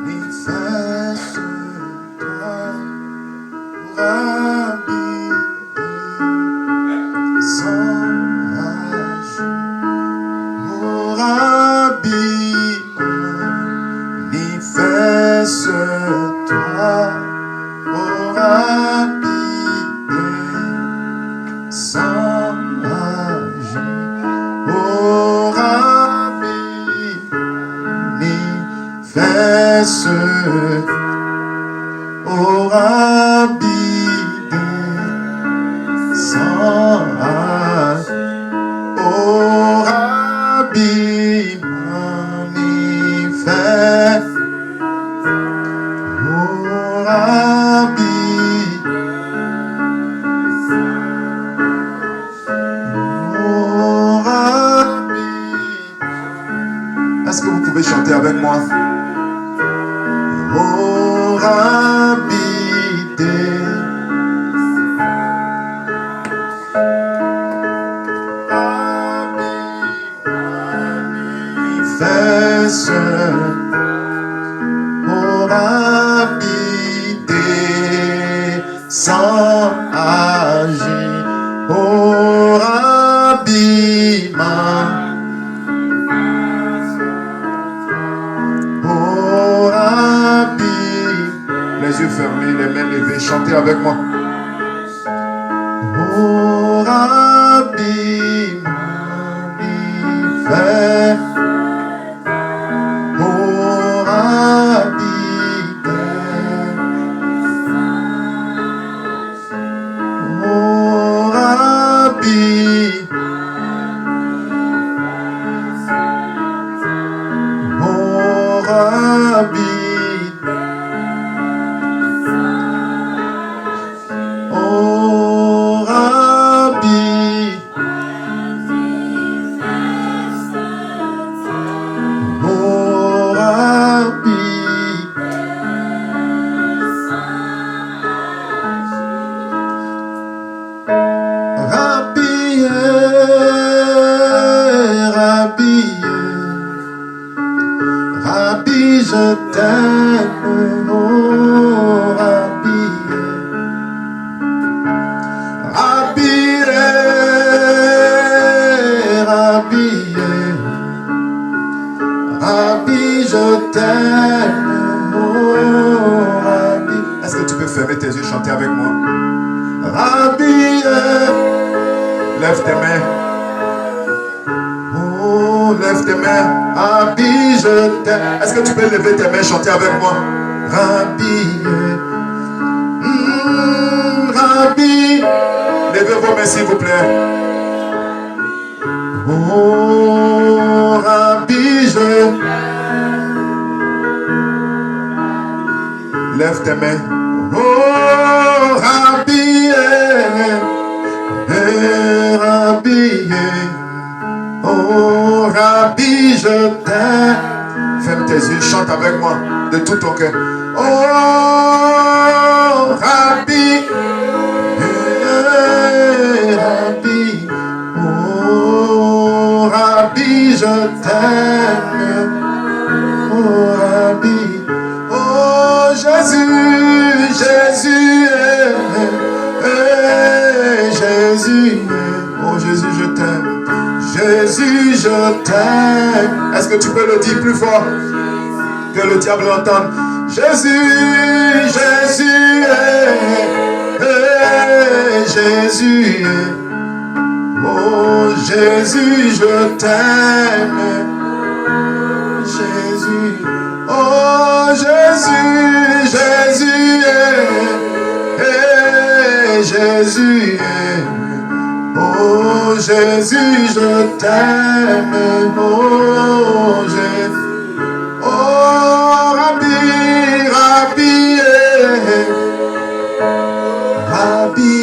manifeste-toi, Rabbi, sans âge. Oh Rabbi, manifeste-toi, oh Rabbi, sans âge. Oh Rabbi, manifeste, oh Rabbi, sans âge. Oh Rabbi, manifeste, oh Rabbi, oh Rabbi. Est-ce que vous pouvez chanter avec moi? Oh Rabbi, manifeste, oh Rabbi, descends, agis, oh Rabbi, oh Rabbi. Les yeux fermés, les mains levées, chantez avec moi. Oh Rabbi, manifeste. Oh Rabbi, oh Rabbi, oh Rabbi, oh Rabbi, oh Rabbi, Rabbi, Rabbi, Rabbi, je t'aime, oh Rabbi, Rabbi, Rabbi, Rabbi, je t'aime, oh Rabbi. Est-ce que tu peux fermer tes yeux, chanter avec moi? Rabbi, lève tes mains. Oh, lève tes mains. Rabbi, je t'aime. Est-ce que tu peux lever tes mains, chanter avec moi? Rabbi, Rabbi. Levez vos mains, s'il vous plaît. Oh, Rabbi, je. Lève tes mains. Oh, Rabbi, Rabbi, oh, Rabbi, je t'aime. Ferme tes yeux, chante avec moi de tout ton cœur. Oh, Rabbi, Rabbi, oh, Rabbi, je t'aime. Oh, Rabbi, oh, Jésus, Jésus, Jésus, oh, Jésus, je t'aime. Jésus, je t'aime. Est-ce que tu peux le dire plus fort? Que le diable l'entende. Jésus, Jésus, Jésus, oh Jésus, je t'aime. Jésus, oh Jésus, Jésus, Jésus, oh Jésus, je t'aime. Oh Jésus, oh Rabbi, Rabbi, Rabbi,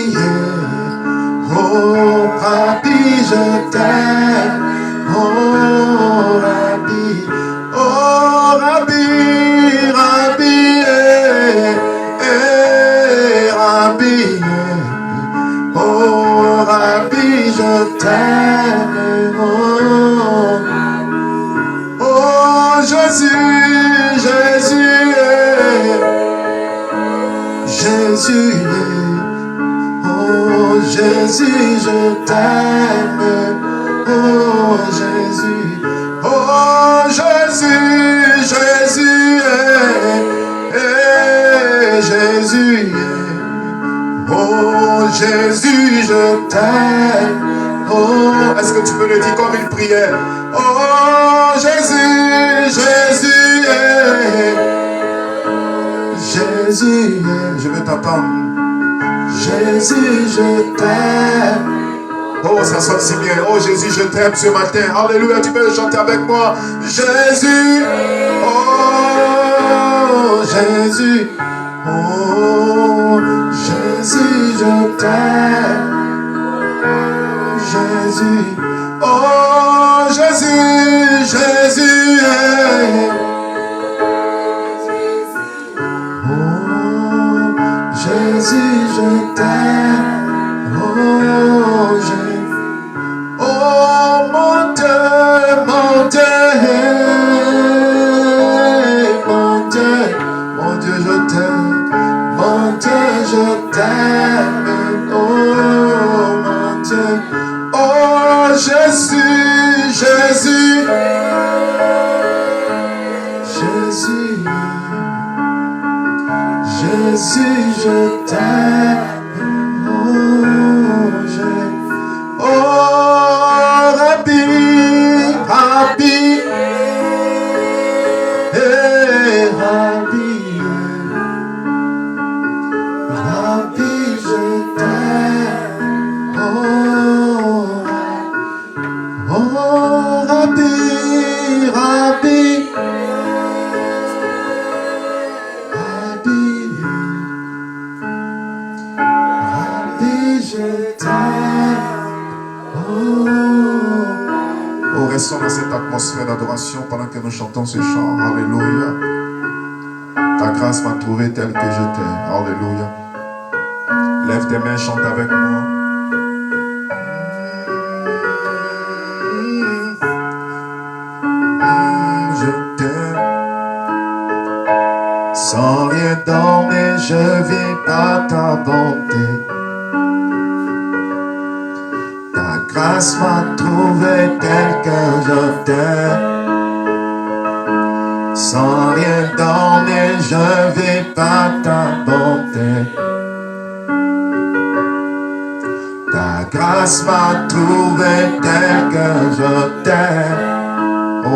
oh Rabbi, je t'aime. Oh Rabbi, oh Rabbi, Rabbi, Rabbi, oh Rabbi, je t'aime. Oh Jésus, Jésus, Jésus, oh Jésus, je t'aime. Oh Jésus, oh Jésus, Jésus, Jésus, oh Jésus, je t'aime. Oh, est-ce que tu peux le dire comme une prière? Oh Jésus, Jésus, Jésus, je veux t'entendre. Jésus, je t'aime. Oh, ça sonne si bien. Oh Jésus, je t'aime ce matin. Alléluia, tu peux le chanter avec moi. Jésus, oh Jésus, oh Jésus, je t'aime. Jésus, oh Jésus, Jésus, oh Jésus, je t'aime. Oh Jésus, oh mon Dieu, mon Dieu, mon Dieu, mon Dieu, je t'aime. Mon Dieu, je t'aime. Oh mon Dieu. Oh Jésus, Jésus, Jésus, Jésus, je t'aime. Oh Jésus, oh Rabbi, Rabbi, hey Rabbi, Rabbi, je t'aime. Oh Rabbi, Rabbi, Rabbi, Rabbi, je t'aime. Oh, restons dans cette atmosphère d'adoration pendant que nous chantons ce chant. Alléluia. Ta grâce m'a trouvé tel que je t'aime. Alléluia. Lève tes mains, chante avec moi. Sans rien donner, je vis par ta bonté. Ta grâce m'a trouvé tel que je t'aime. Sans rien donner, je vis par ta bonté. Ta grâce m'a trouvé tel que je t'aime. Oh.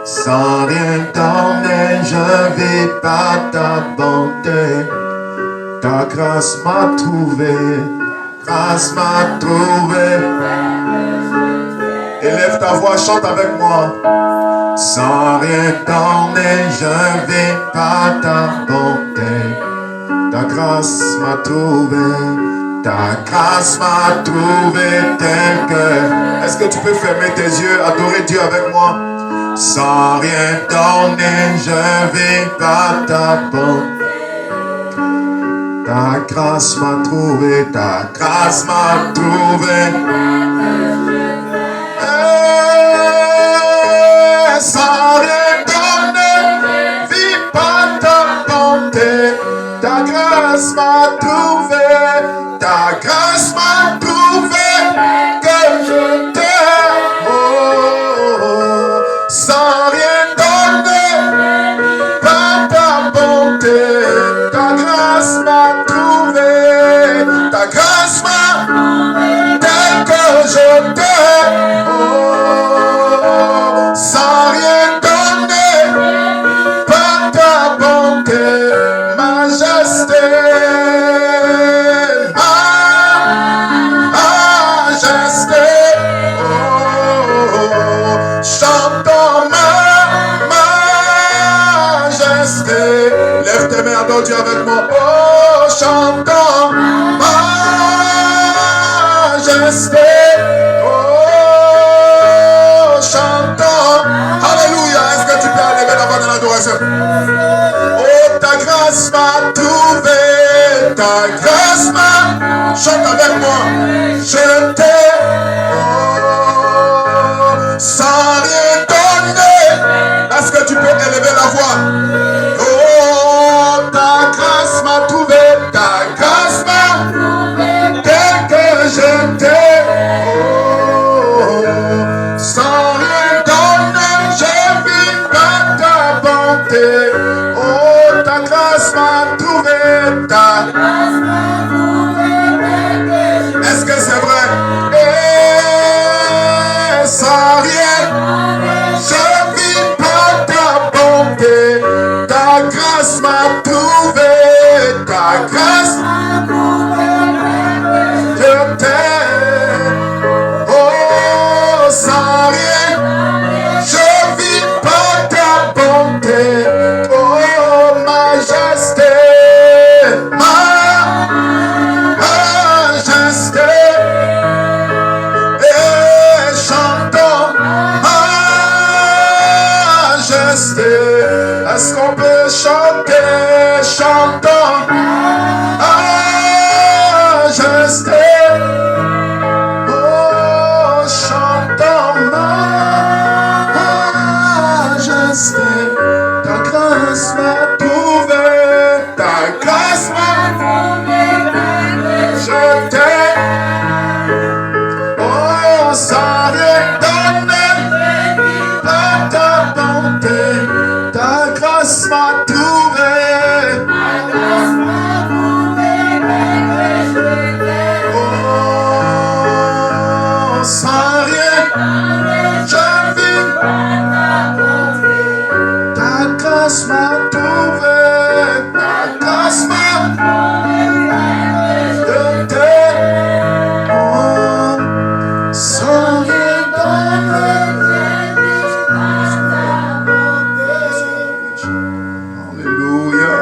Sans rien donner, je vis par ta bonté. Ta grâce m'a trouvé, grâce m'a trouvé. Élève ta voix, chante avec moi. Sans rien donner, je vis par ta bonté. Ta grâce m'a trouvé, ta grâce m'a trouvé tel que. Est-ce que tu peux fermer tes yeux, adorer Dieu avec moi? Sans rien donner, je vis par ta bonté. Ta grâce m'a trouvé, ta grâce m'a trouvé. Sans rien donner, vis par ta bonté. Ta grâce m'a trouvé, ta grâce m'a trouvé que je t'aime. Sans rien donner, par ta bonté, ta grâce m'a trouvé, ta grâce m'a tel que je t'aime. Sans rien donner, par ta bonté, majesté, majesté. Chantons majesté. Lève tes mains, adore Dieu avec moi. Oh, chantons majesté. Oh, chantons. Alléluia. Est-ce que tu peux lever la voix dans l'adoration? Oh, ta grâce m'a trouvé. Ta grâce m'a. Chante avec moi. Je t'aime. Sans rien donner. Est-ce que tu peux élever la voix? Oh, ta grâce m'a trouvé. Est-ce que c'est vrai? Et sans rien, je vis par ta bonté. Ta grâce m'a trouvé. Ta grâce m'a trouvé. Je t'aime. Oh, sans rien, je vis par ta bonté. Oh, majesté. Majesté. Et chantons majesté. Est-ce qu'on peut chanter? Chantons majesté. Oh, chantons majesté. Ta grâce m'a trouvé. Ta grâce m'a trouvé. Je t'aime. Oh, sans rien donner par ta bonté. Ta grâce m'a trouvé. Oh, sans rien, je vis. Ta grâce m'a trouvé. Ta grâce m'a trouvé. Oh, sans rien donner. Alléluia.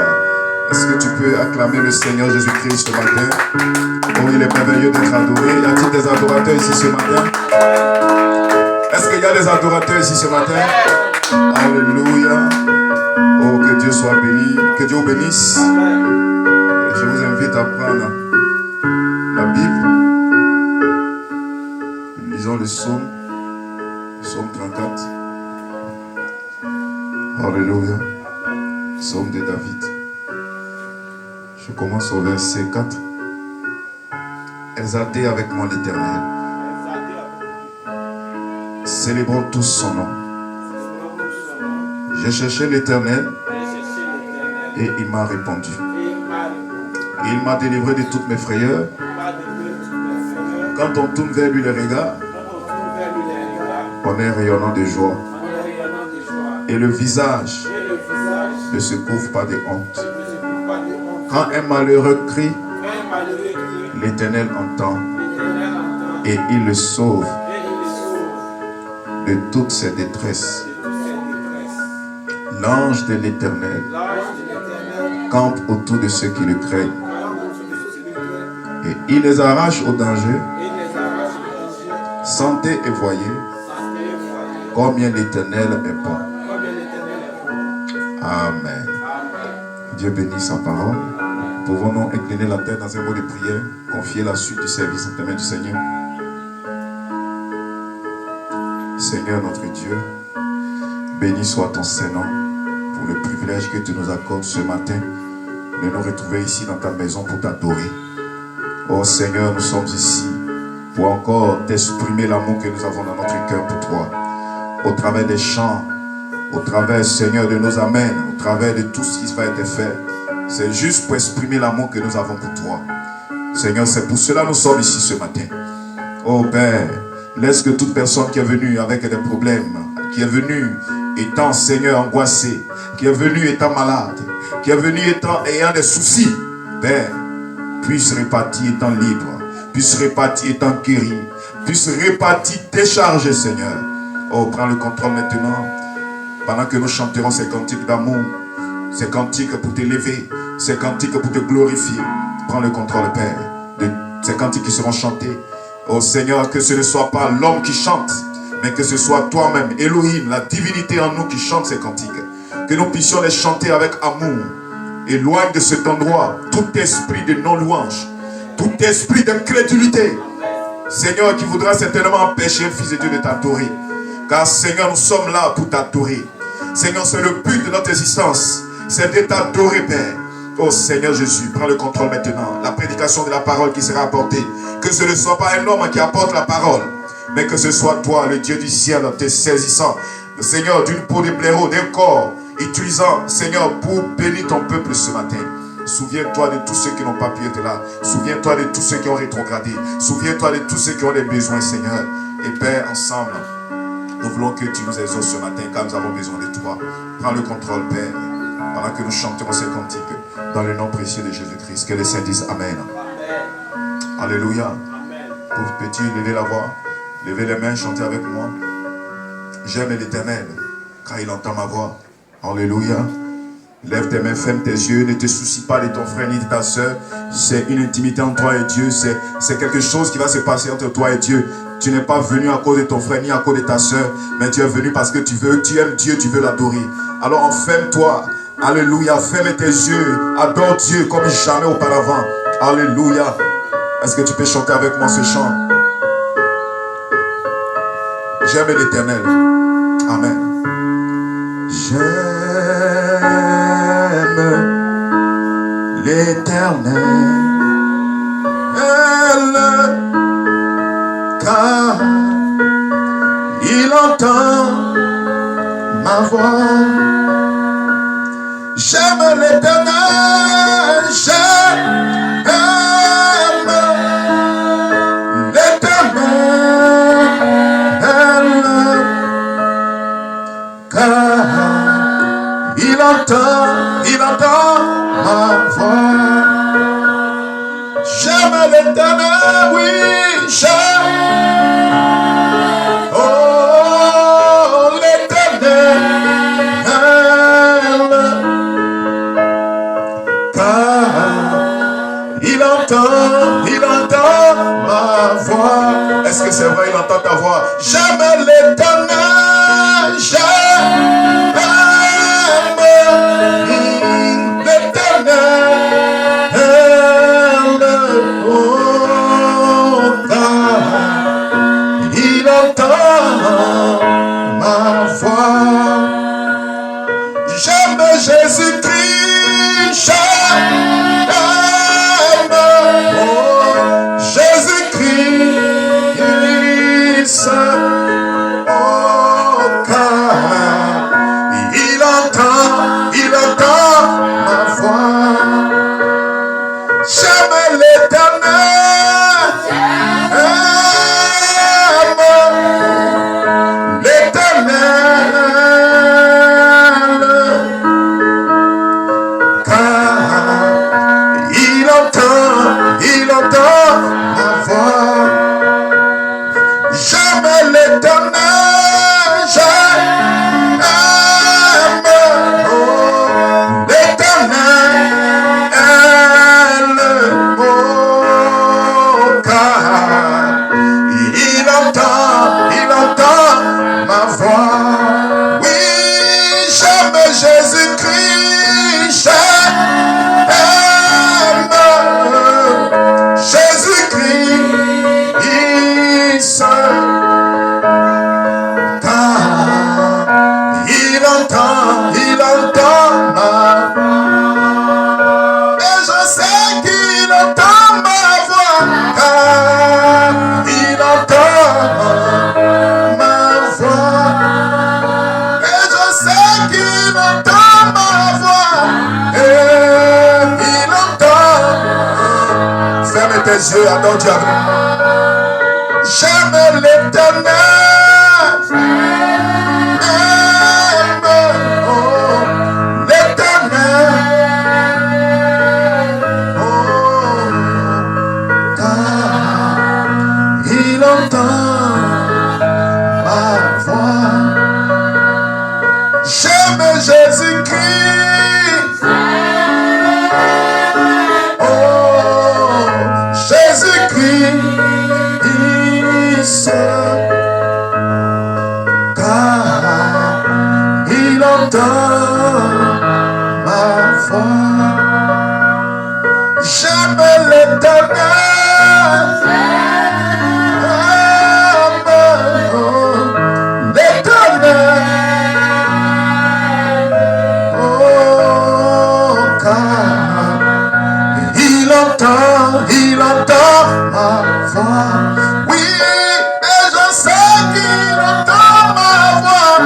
Est-ce que tu peux acclamer le Seigneur Jésus-Christ ce matin? Oh, il est merveilleux d'être adoré. Y a-t-il des adorateurs ici ce matin? Est-ce qu'il y a des adorateurs ici ce matin? Alléluia. Oh, que Dieu soit béni. Que Dieu vous bénisse. Et je vous invite à prendre la Bible. Lisons le psaume 34. Alléluia. Psaume de David. Je commence au verset 4. Exaltez avec moi l'Éternel. Célébrons tous son nom. J'ai cherché l'Éternel et il m'a répondu. Il m'a délivré de toutes mes frayeurs. Quand on tourne vers lui les regards, on est rayonnant de joie. Et le visage ne se couvre pas de honte. Quand un malheureux crie, l'Éternel entend et il le sauve de toutes ses détresses. L'ange de l'Éternel campe autour de ceux qui le craignent et il les arrache au danger. Sentez et voyez combien l'Éternel est bon. Amen. Dieu bénisse sa parole. Pouvons-nous incliner la tête dans un mot de prière, confier la suite du service entre les mains du Seigneur. Seigneur notre Dieu, béni soit ton Saint-Nom pour le privilège que tu nous accordes ce matin de nous retrouver ici dans ta maison pour t'adorer. Oh Seigneur, nous sommes ici pour encore t'exprimer l'amour que nous avons dans notre cœur pour toi. Au travers des chants, au travers, Seigneur, de nos amens, au travers de tout ce qui va être fait. C'est juste pour exprimer l'amour que nous avons pour toi. Seigneur, c'est pour cela que nous sommes ici ce matin. Oh Père, laisse que toute personne qui est venue avec des problèmes, qui est venue étant, Seigneur, angoissé, qui est venue étant malade, qui est venue ayant des soucis, Père, puisse repartir étant libre, puisse repartir étant guéri, puisse repartir déchargé, Seigneur. Oh, prends le contrôle maintenant, pendant que nous chanterons ces cantiques d'amour, ces cantiques pour t'élever, ces cantiques pour te glorifier. Prends le contrôle, Père, de ces cantiques qui seront chantés. Oh Seigneur, que ce ne soit pas l'homme qui chante, mais que ce soit toi-même, Elohim, la divinité en nous qui chante ces cantiques. Que nous puissions les chanter avec amour. Éloigne de cet endroit tout esprit de non-louange, tout esprit d'incrédulité. Seigneur, qui voudra certainement empêcher, Fils de Dieu, de t'adorer. Car Seigneur, nous sommes là pour t'adorer. Seigneur, c'est le but de notre existence. C'est de t'adorer, Père. Oh Seigneur Jésus, prends le contrôle maintenant. La prédication de la parole qui sera apportée. Que ce ne soit pas un homme qui apporte la parole, mais que ce soit toi, le Dieu du ciel, te saisissant, Seigneur, d'une peau de blaireau, d'un corps, utilisant, Seigneur, pour bénir ton peuple ce matin. Souviens-toi de tous ceux qui n'ont pas pu être là. Souviens-toi de tous ceux qui ont rétrogradé. Souviens-toi de tous ceux qui ont des besoins, Seigneur. Et Père, ensemble, nous voulons que tu nous exauces ce matin car nous avons besoin de toi. Prends le contrôle, Père, pendant que nous chantons ces cantiques dans le nom précieux de Jésus-Christ. Que les saints disent Amen. Amen. Alléluia. Amen. Pauvre petit, levez la voix, levez les mains, chantez avec moi. J'aime l'Éternel car il entend ma voix. Alléluia. Lève tes mains, ferme tes yeux, ne te soucie pas de ton frère ni de ta soeur. C'est une intimité entre toi et Dieu. C'est quelque chose qui va se passer entre toi et Dieu. Tu n'es pas venu à cause de ton frère ni à cause de ta soeur, mais tu es venu parce que tu aimes Dieu, tu veux l'adorer. Alors enferme-toi. Alléluia. Ferme tes yeux. Adore Dieu comme jamais auparavant. Alléluia. Est-ce que tu peux chanter avec moi ce chant? J'aime l'Éternel. Amen. J'aime l'Éternel, car il entend ma voix. J'aime l'Éternel, j'aime l'Éternel, car il entend ma voix. J'aime l'Éternel, oui, j'aime. Oh, l'Éternel, car il entend ma voix. Est-ce que c'est vrai, il entend ta voix? J'aime l'Éternel, j'aime. Jésus-Christ, j'aime, oh, Jésus-Christ, oh, car il entend ma voix. J'aime l'Éternel, il entend ma voix. J'aime l'Éternel, j'aime, oh, l'Éternel, oh, car il entend ma voix. Oui, j'aime Jésus-Christ, j'aime. Jésus-Christ, car il entend ma voix. Et je sais qu'il entend ma voix, car il entend ma voix. Et je sais qu'il entend ma voix, et il entend. Ferme tes yeux, adore Dieu. J'aime l'Éternel, oh, l'Éternel, oh, car il entend ma voix. J'aime Jésus-Christ, oh, Jésus-Christ, car il entend ma voix. J'aime l'Éternel, l'Éternel, oh, car il entend ma voix. Oui, et je sais qu'il entend ma voix,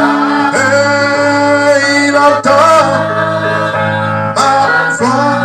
et il entend ma voix.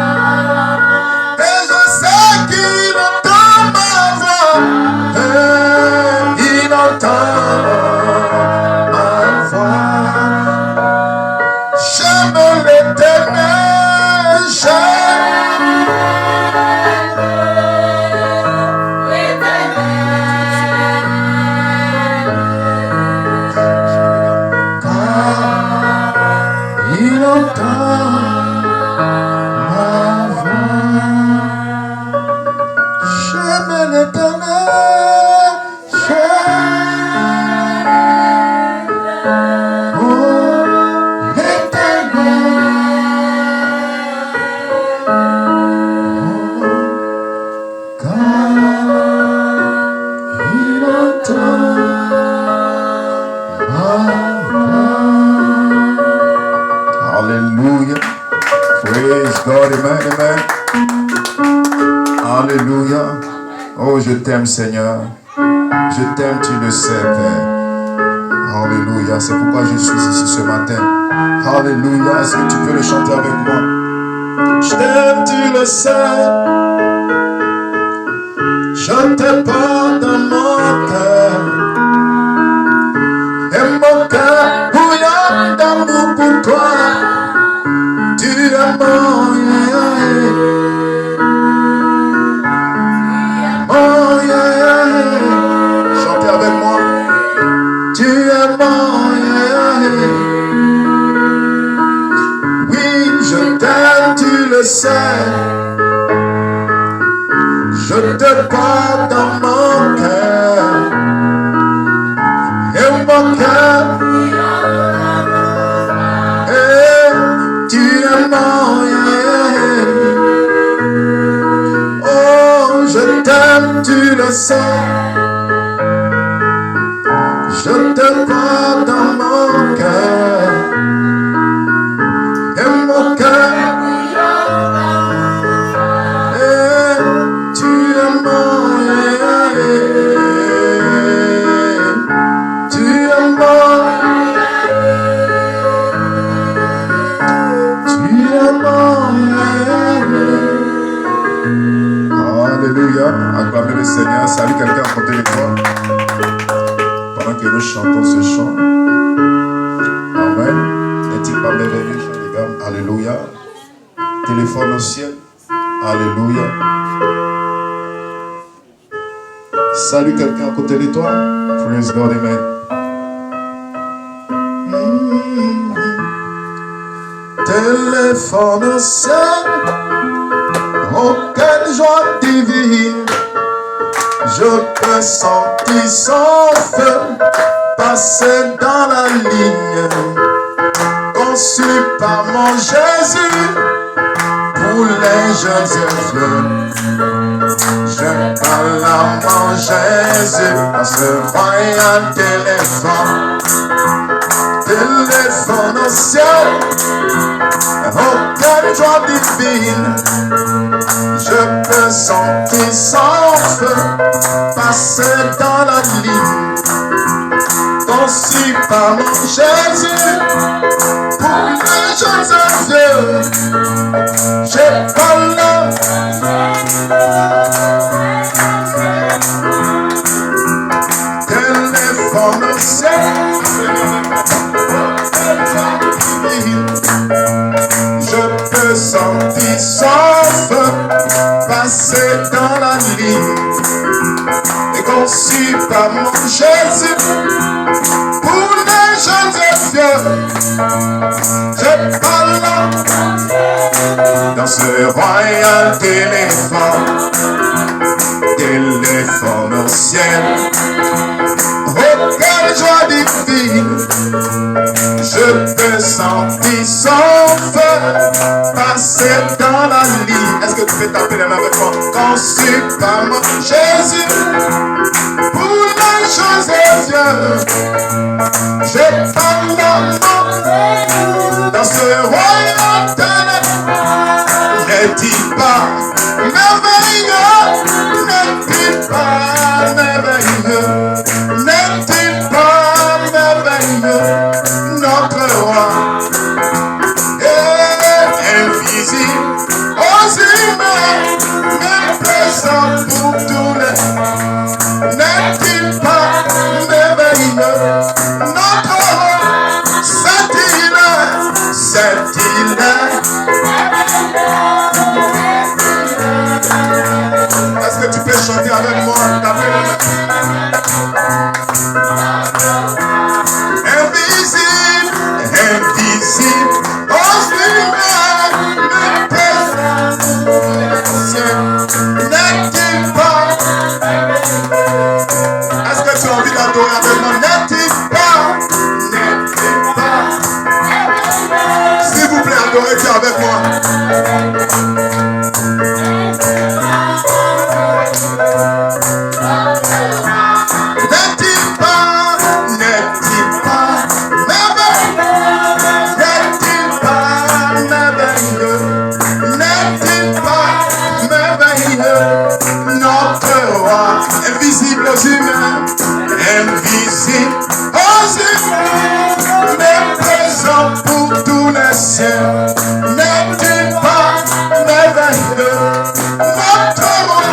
Alléluia. Praise God. Amen, amen. Alléluia. Oh, je t'aime, Seigneur. Je t'aime, tu le sais, Père. Alléluia. C'est pourquoi je suis ici ce matin. Alléluia. Est-ce que tu peux le chanter avec moi? Je t'aime, tu le sais. Je te porte dans mon cœur. Et mon cœur bouillonne d'amour pour toi. Tu es mon chantez avec moi. Tu es mon oui, je t'aime, tu le sais. Je te porte dans mon cœur. Et mon cœur, tu es mon oh, je t'aime, tu le sais. Je te porte dans mon cœur. Et mon cœur, tu es mon tu es mon Alléluia. Acclamez le Seigneur. Salut quelqu'un à côté de toi. Pendant que nous chantons ce chant. Amen. N'est-il pas merveilleux, les gars? Alléluia. Téléphone au ciel. Alléluia. Salut quelqu'un à côté de toi. Praise God, amen. Téléphone au ciel. Oh, quelle joie divine. Je te sentis sans feu passer dans la ligne, conçu par mon Jésus pour les jeunes et vieux. Je parle à mon Jésus dans ce voyant téléphone. Téléphone au ciel. Oh, quelle joie divine. Je peux sentir sans feu passer dans la ligne, conçu par mon Jésus pour les jeunes et vieux. Je parle téléphone au ciel. Je peux sentir sans feu passer dans la ligne, et conçu par mon Jésus pour les jeunes et vieux. Je parle dans ce royal téléphone. Téléphone au ciel. Oh, quelle joie divine. Je peux sentir son feu passer dans la ligne. Est-ce que tu peux taper les mains avec moi? Conçu par mon Jésus pour les choses et vieux. Je parle dans ce royaume téléphone. N'est-il pas merveilleux? N'est-il pas merveilleux? N'est-il pas merveilleux? Notre roi est invisible aux humains, mais présent pour tous les. N'est-il pas merveilleux? Notre roi, c'est Est-ce que tu peux chanter avec moi? Invisible, invisible, n'est-il pas? Est-ce que tu as envie d'adorer avec moi? N'est-il pas? S'il vous plaît, adorez Dieu avec moi. N'est-il pas merveilleux, notre roi, invisible aux humains, invisible aux humains, mais présent pour tous les siens. N'est-il pas merveilleux, notre roi,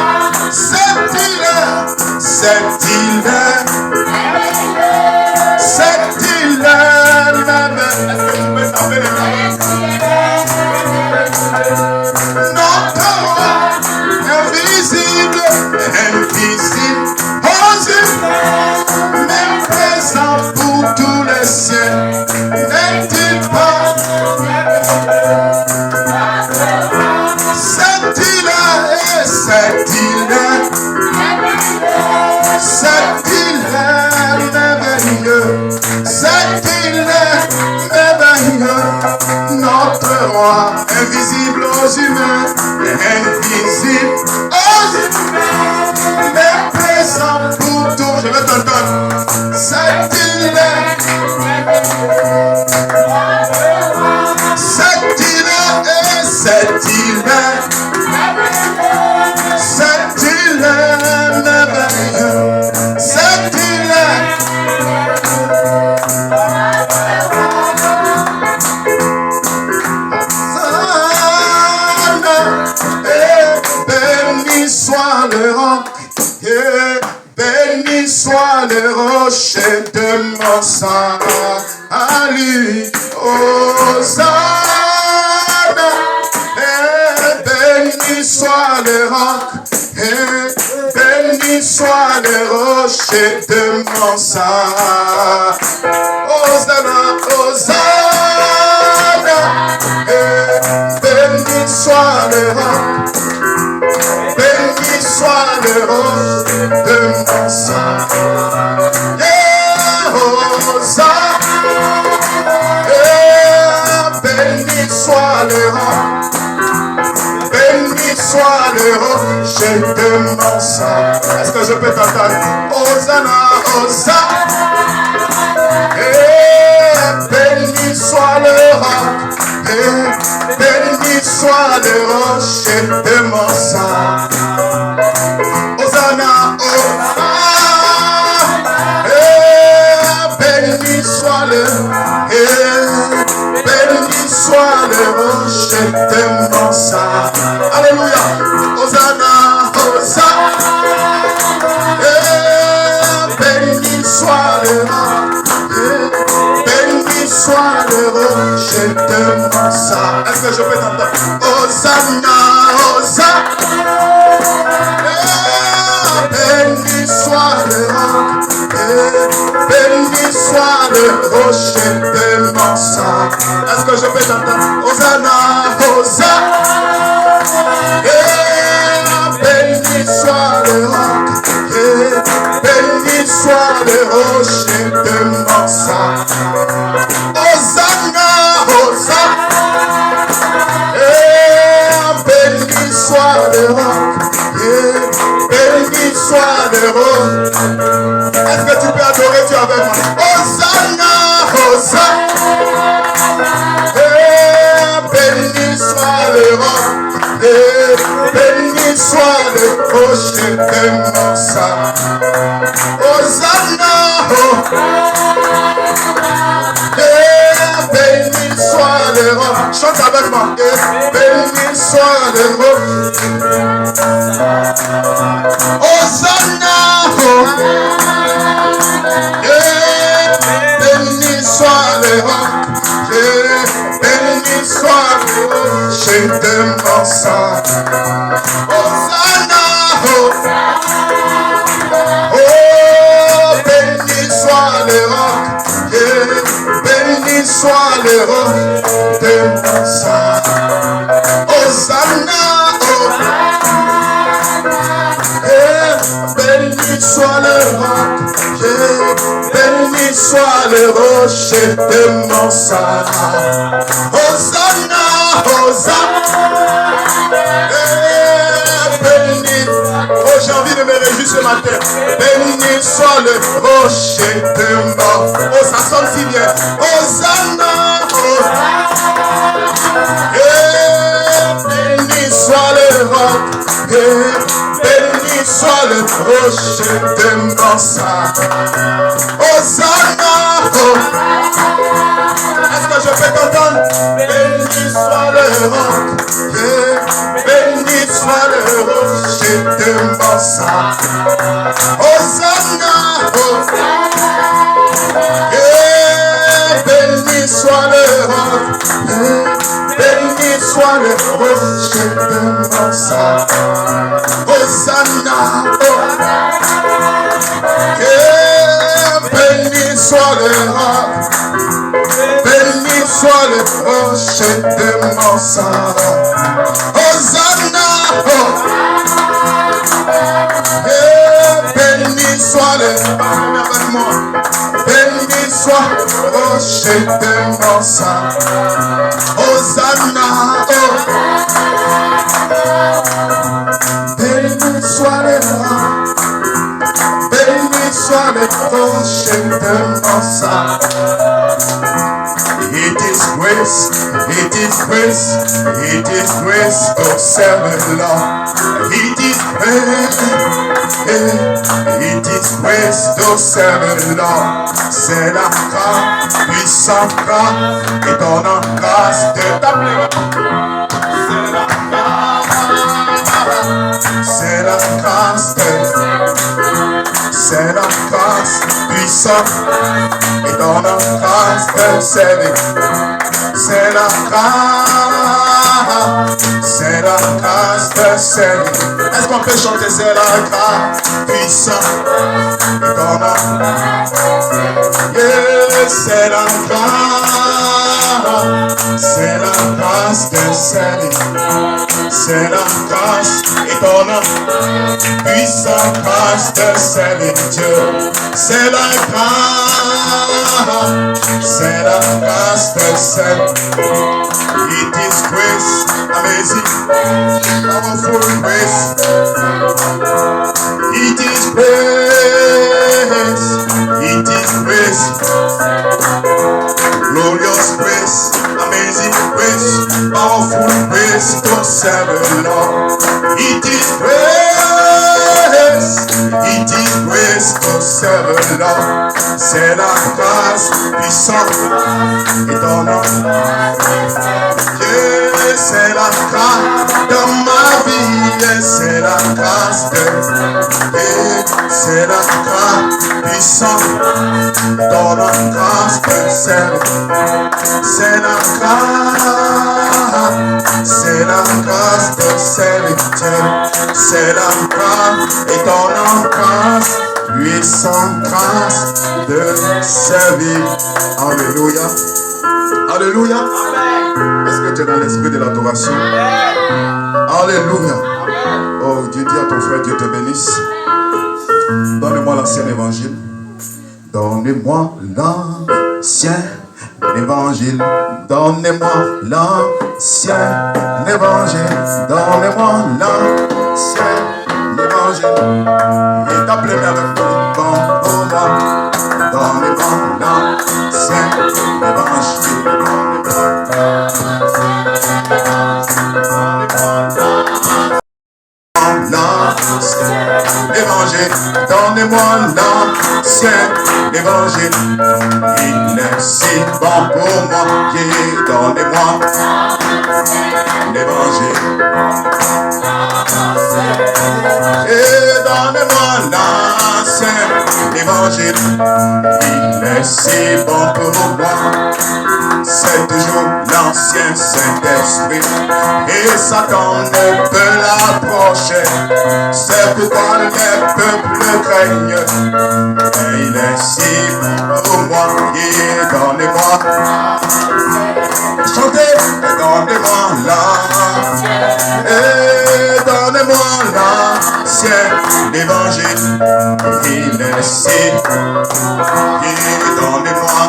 c'est-il notre roi, invisible aux humains, mais présent pour tous les siens. N'est-il pas? C'est-il merveilleux, notre roi, invisible aux humains, invisible aux humains, mais présent pour tous. Je vais t'entendre. C'est-il béni soit le rocher de mon salut. Hosanna, béni soit le roc, béni soit le rocher de mon salut. Hosanna, Hosanna, béni soit le roc, béni soit le roc de mon salut. Béni soit le roc, béni soit le rocher de mon salut. Est-ce que je peux t'entendre? Hosanna, Hosanna, béni soit le roc, béni soit le rocher de mon salut. Hosanna, Hosanna, béni soit le rocher de mon salut. Alléluia. Hosanna, Hosanna, béni soit le roc, béni soit le rocher de mon salut. Est-ce que je peux t'entendre? Hosanna, Hosanna, béni soit le roc, béni soit le rocher de mon salut. Est-ce que je peux t'entendre? Hosanna, Hosanna, béni soit le roc, béni soit le rocher de mon salut. Hosanna, Hosanna, béni soit le roc, béni soit le roc. Est-ce que tu peux adorer Dieu avec moi? Hosanna, Hosanna, béni soit le roc, béni soit le rocher de mon salut. Hosanna, béni soit le roc. Chante avec moi. Béni soit le roc. Hosanna, béni soit le roc, béni de mon sang. Hosanna, oh, béni soit le roc, béni soit le roc de mon sang. Hosanna, béni soit le roc, béni soit le rocher de mon sang. Hosanna, Hosanna, béni, oh j'ai envie de me réjouir ce matin. Béni soit le rocher de mon sang. Oh ça sonne si bien. Hosanna, béni soit le roc, béni soit le rocher de mon sang. Hosanna, est-ce que je peux t'entendre? Béni soit le roc, béni soit le rocher de mon sang. Hosanna, béni soit le roc, béni soit le rocher de mon sang. Hosanna, béni soit le roc, béni soit le rocher de mon sang. Hosanna, béni soit le béni soit le rocher de mon sang. Hosanna, béni soit le roc, béni soit le rocher de mon sang. It is grace, it is grace, it is grace to serve the Lord. It is grace, it is grace to serve the Lord. C'est la grâce, puissante grâce, et donnant grâce de t'appeler. C'est la grâce, c'est la grâce puissante et dans la grâce de servir. C'est la grâce de servir. Est-ce qu'on peut chanter? C'est la grâce puissante et dans la grâce de servir. C'est la grâce de servir. C'est la grâce et dans la puissante grâce de servir Dieu. C'est la grâce de servir. It is grace, amazing, powerful grace. It is grace, glorious grace, amazing grace, powerful grace to serve the Lord. It is grace to serve the Lord. C'est la grâce puissante et donnante. C'est la grâce dans ma vie, c'est la grâce c'est la grâce puissante, donnant grâce de servir. C'est la grâce de serviteur. C'est la grâce et donnant grâce, puissante grâce de servir. Alléluia. Alléluia. Est-ce que tu es dans l'esprit de l'adoration? Alléluia. Oh, Dieu dit à ton frère, Dieu te bénisse. Donne-moi l'ancien évangile. Donnez-moi l'ancien évangile. Donnez-moi l'ancien évangile. Donnez-moi l'ancien évangile. Et t'appelez avec moi. Bon pour moi. Donnez-moi l'ancien évangile. Évangile, donnez-moi l'ancien évangile. Il est si bon pour moi. Donnez-moi l'évangile. Et donnez-moi l'ancien évangile. Il est si bon pour moi. C'est toujours l'ancien, Saint-Esprit, et Satan ne peut l'approcher. C'est pourquoi les peuples le craignent. Et il est si bon pour moi, et donnez-moi. Chantez, et donnez-moi là, et donnez-moi l'ancien évangile. Il est si, et donnez-moi.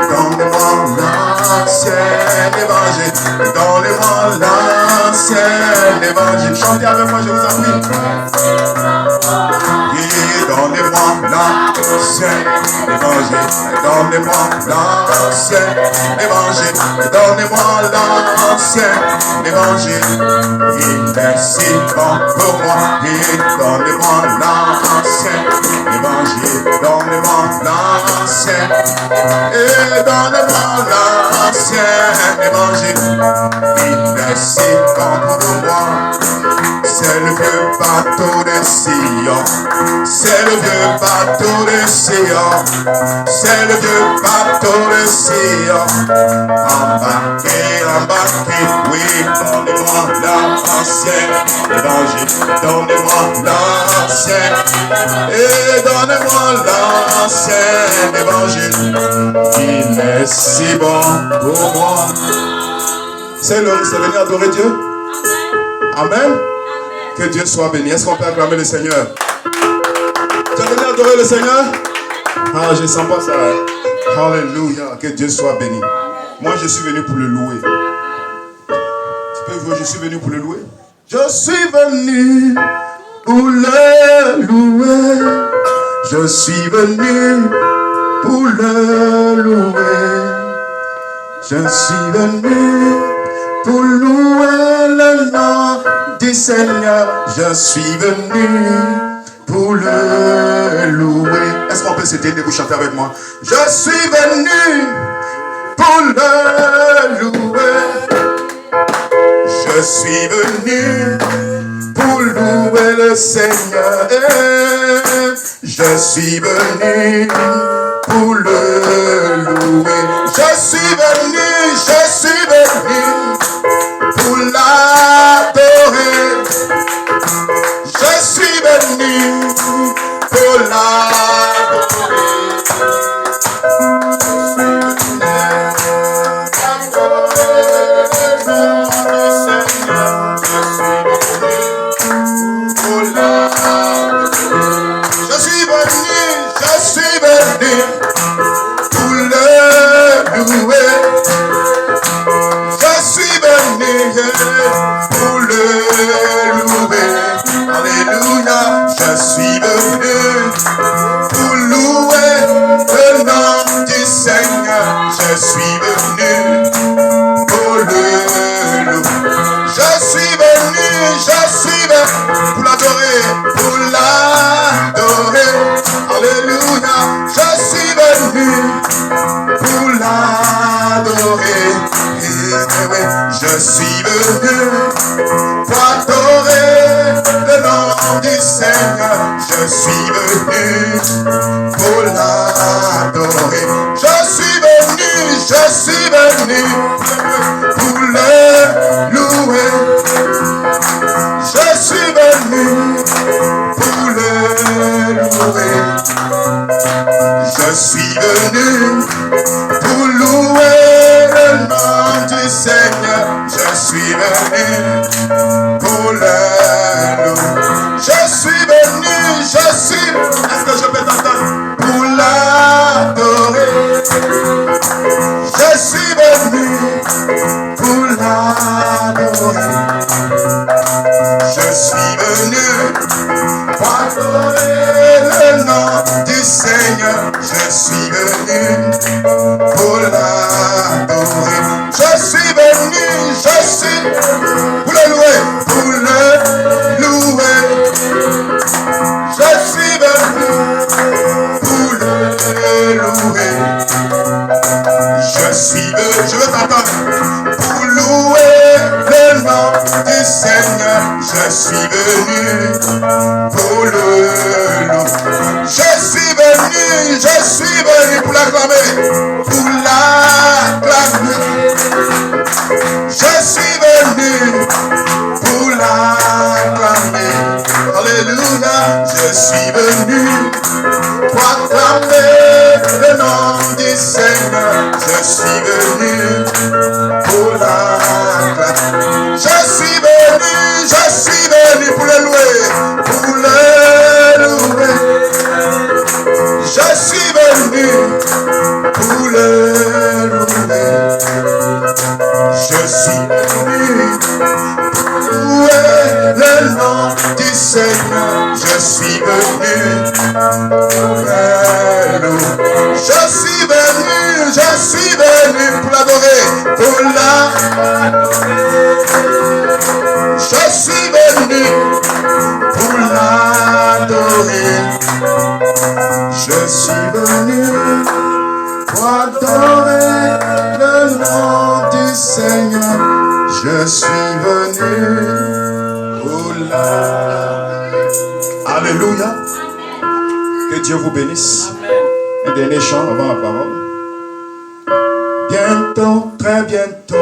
Donnez-moi l'ancien évangile. Donnez-moi l'ancien évangile. Chantez avec moi, je vous en prie. Et donnez-moi l'ancien évangile. Donnez-moi l'ancien évangile. Donnez-moi l'ancien évangile. Il est si bon pour moi. Et donnez-moi l'ancien évangile. Donnez-moi l'ancien. Et donnez-moi l'ancien évangile. Il est si bon pour moi. C'est le vieux bateau de Sion. C'est le vieux bateau de Sion. C'est le vieux bateau de Sion. Embarquez, embarquez, oui, donnez-moi l'ancien évangile. Donnez-moi l'ancien. Et donnez-moi l'ancien évangile. Il est si bon pour moi. C'est l'heure, c'est venu adorer Dieu. Amen. Que Dieu soit béni. Est-ce qu'on peut acclamer le Seigneur? Tu es venu adorer le Seigneur? Ah, je ne sens pas ça. Alléluia. Que Dieu soit béni. Moi, je suis venu pour le louer. Tu peux voir, je suis venu pour le louer. Je suis venu pour le louer. Je suis venu pour le louer. Je suis venu pour louer le nom du Seigneur. Je suis venu pour le louer. Est-ce qu'on peut s'aider de vous chanter avec moi? Je suis venu pour le louer. Je suis venu pour louer le Seigneur. Je suis venu pour le louer. Je suis venu pour l'adorer. Je suis venu pour l'adorer. Je suis venu pour le louer. Je suis venu pour le louer. Alléluia. Je suis venu pour louer le nom du Seigneur. Je suis venu pour le louer. Je suis venu pour l'adorer, pour l'adorer. Alléluia. Je suis venu pour l'adorer. Je suis venu pour adorer le nom du Seigneur. Je suis venu pour l'adorer. Je suis venu pour le louer. Je suis venu pour le louer. Je suis venu pour louer le nom du Seigneur. Je suis venu pour le louer. Je suis venu, est-ce que je peux t'entendre? Pour l'adorer. Je suis venu pour l'adorer. Je suis venu pour adorer le nom du Seigneur. Je suis venu pour l'adorer. Je suis venu pour le louer, pour le louer. Je suis venu pour le louer. Je suis venu, je veux t'entendre, pour louer le nom du Seigneur. Je suis venu pour le louer. Je suis venu pour l'acclamer, pour l'acclamer. Alléluia. Que Dieu vous bénisse. Un dernier chant avant la parole. Bientôt, très bientôt,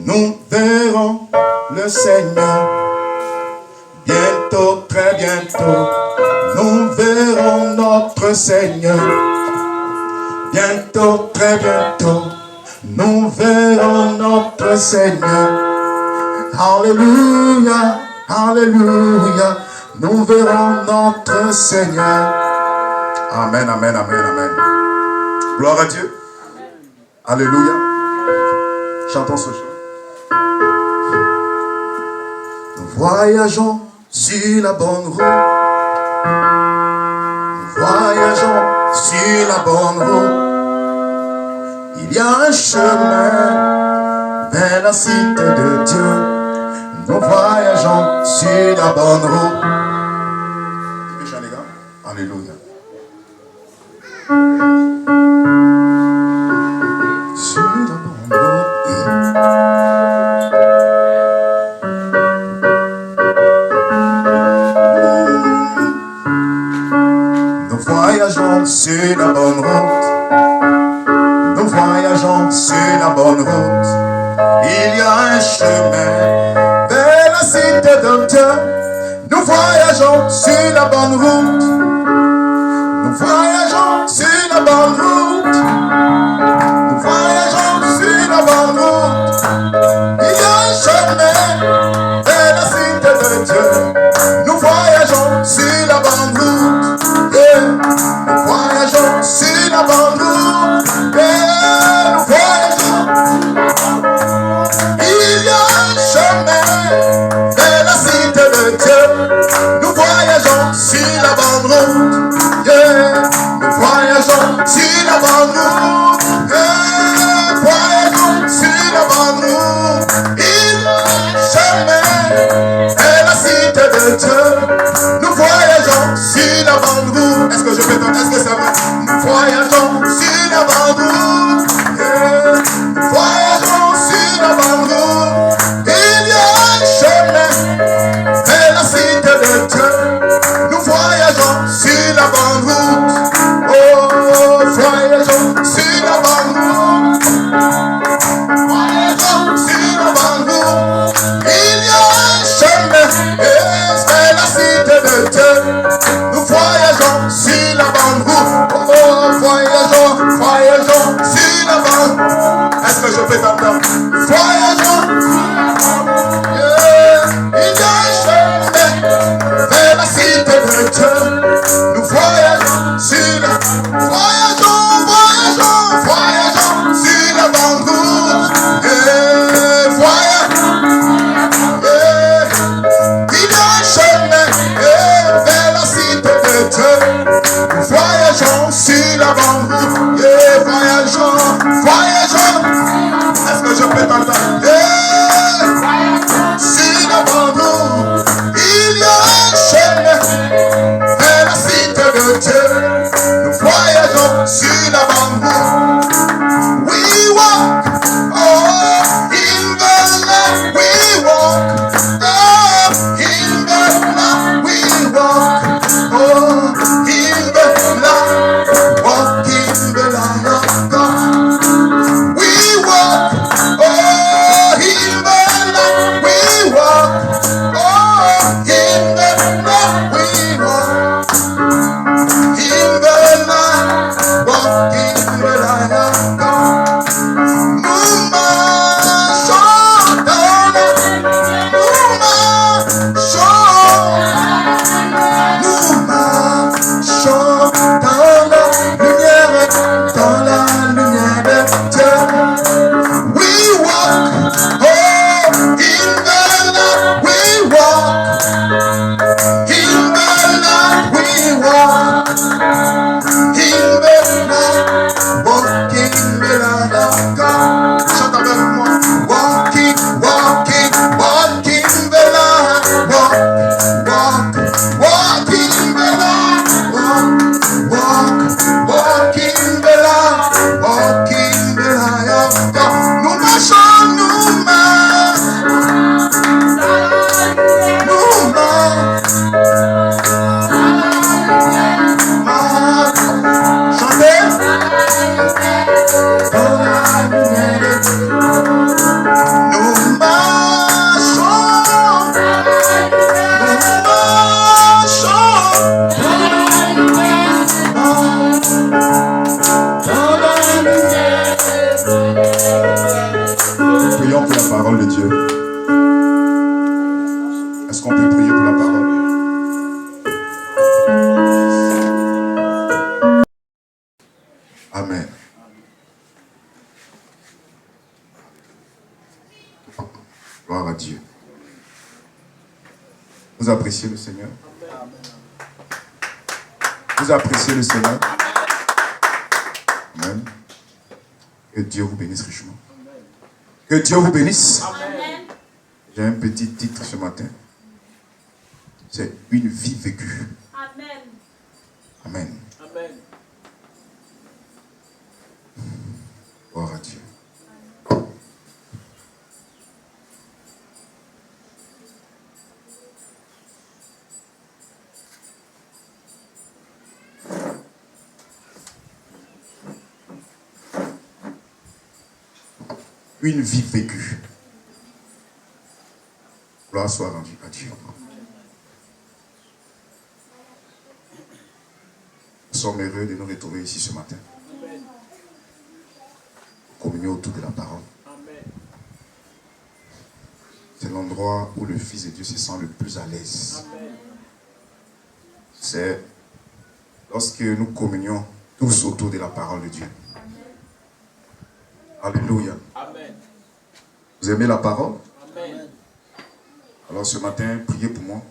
nous verrons le Seigneur. Bientôt, très bientôt, nous verrons notre Seigneur. Bientôt, très bientôt, nous verrons notre Seigneur. Alléluia, alléluia, nous verrons notre Seigneur. Amen, amen, amen, amen. Gloire à Dieu. Alléluia. Chantons ce chant. Nous voyageons sur la bonne route. Nous voyageons sur la bonne route. Il y a un chemin vers la cité de Dieu. Nous voyageons sur la bonne route. Les gars. Alléluia. Sur la bonne route. Nous voyageons sur la bonne route. Nous voyageons sur la bonne route. Il y a un chemin vers la cité de Dieu. Nous voyageons sur la bonne route. Nous voyageons sur la bonne route. Nous voyageons sur la bonne route. Il y a un chemin vers la cité de Dieu. Nous voyageons sur la bonne route. Yeah. Nous voyageons sur la bonne route. Yeah. Nous voyageons. Il y a un chemin vers la cité de Dieu. Nous voyageons sur la bonne route. la parole de Dieu? Est-ce qu'on peut prier pour la parole? Amen. Gloire à Dieu. Vous appréciez le Seigneur? Vous appréciez le Seigneur? Amen. Que Dieu vous bénisse richement. Que Dieu vous bénisse. J'ai un petit titre ce matin. C'est une vie vécue. Amen. Amen. Amen. Gloire à Dieu. Une vie vécue. Gloire soit rendue à Dieu. Nous sommes heureux de nous retrouver ici ce matin. Communion autour de la parole. C'est l'endroit où le Fils de Dieu se sent le plus à l'aise. C'est lorsque nous communions tous autour de la parole de Dieu. Alléluia. Amen. Vous aimez la parole? Amen. Alors ce matin, priez pour moi.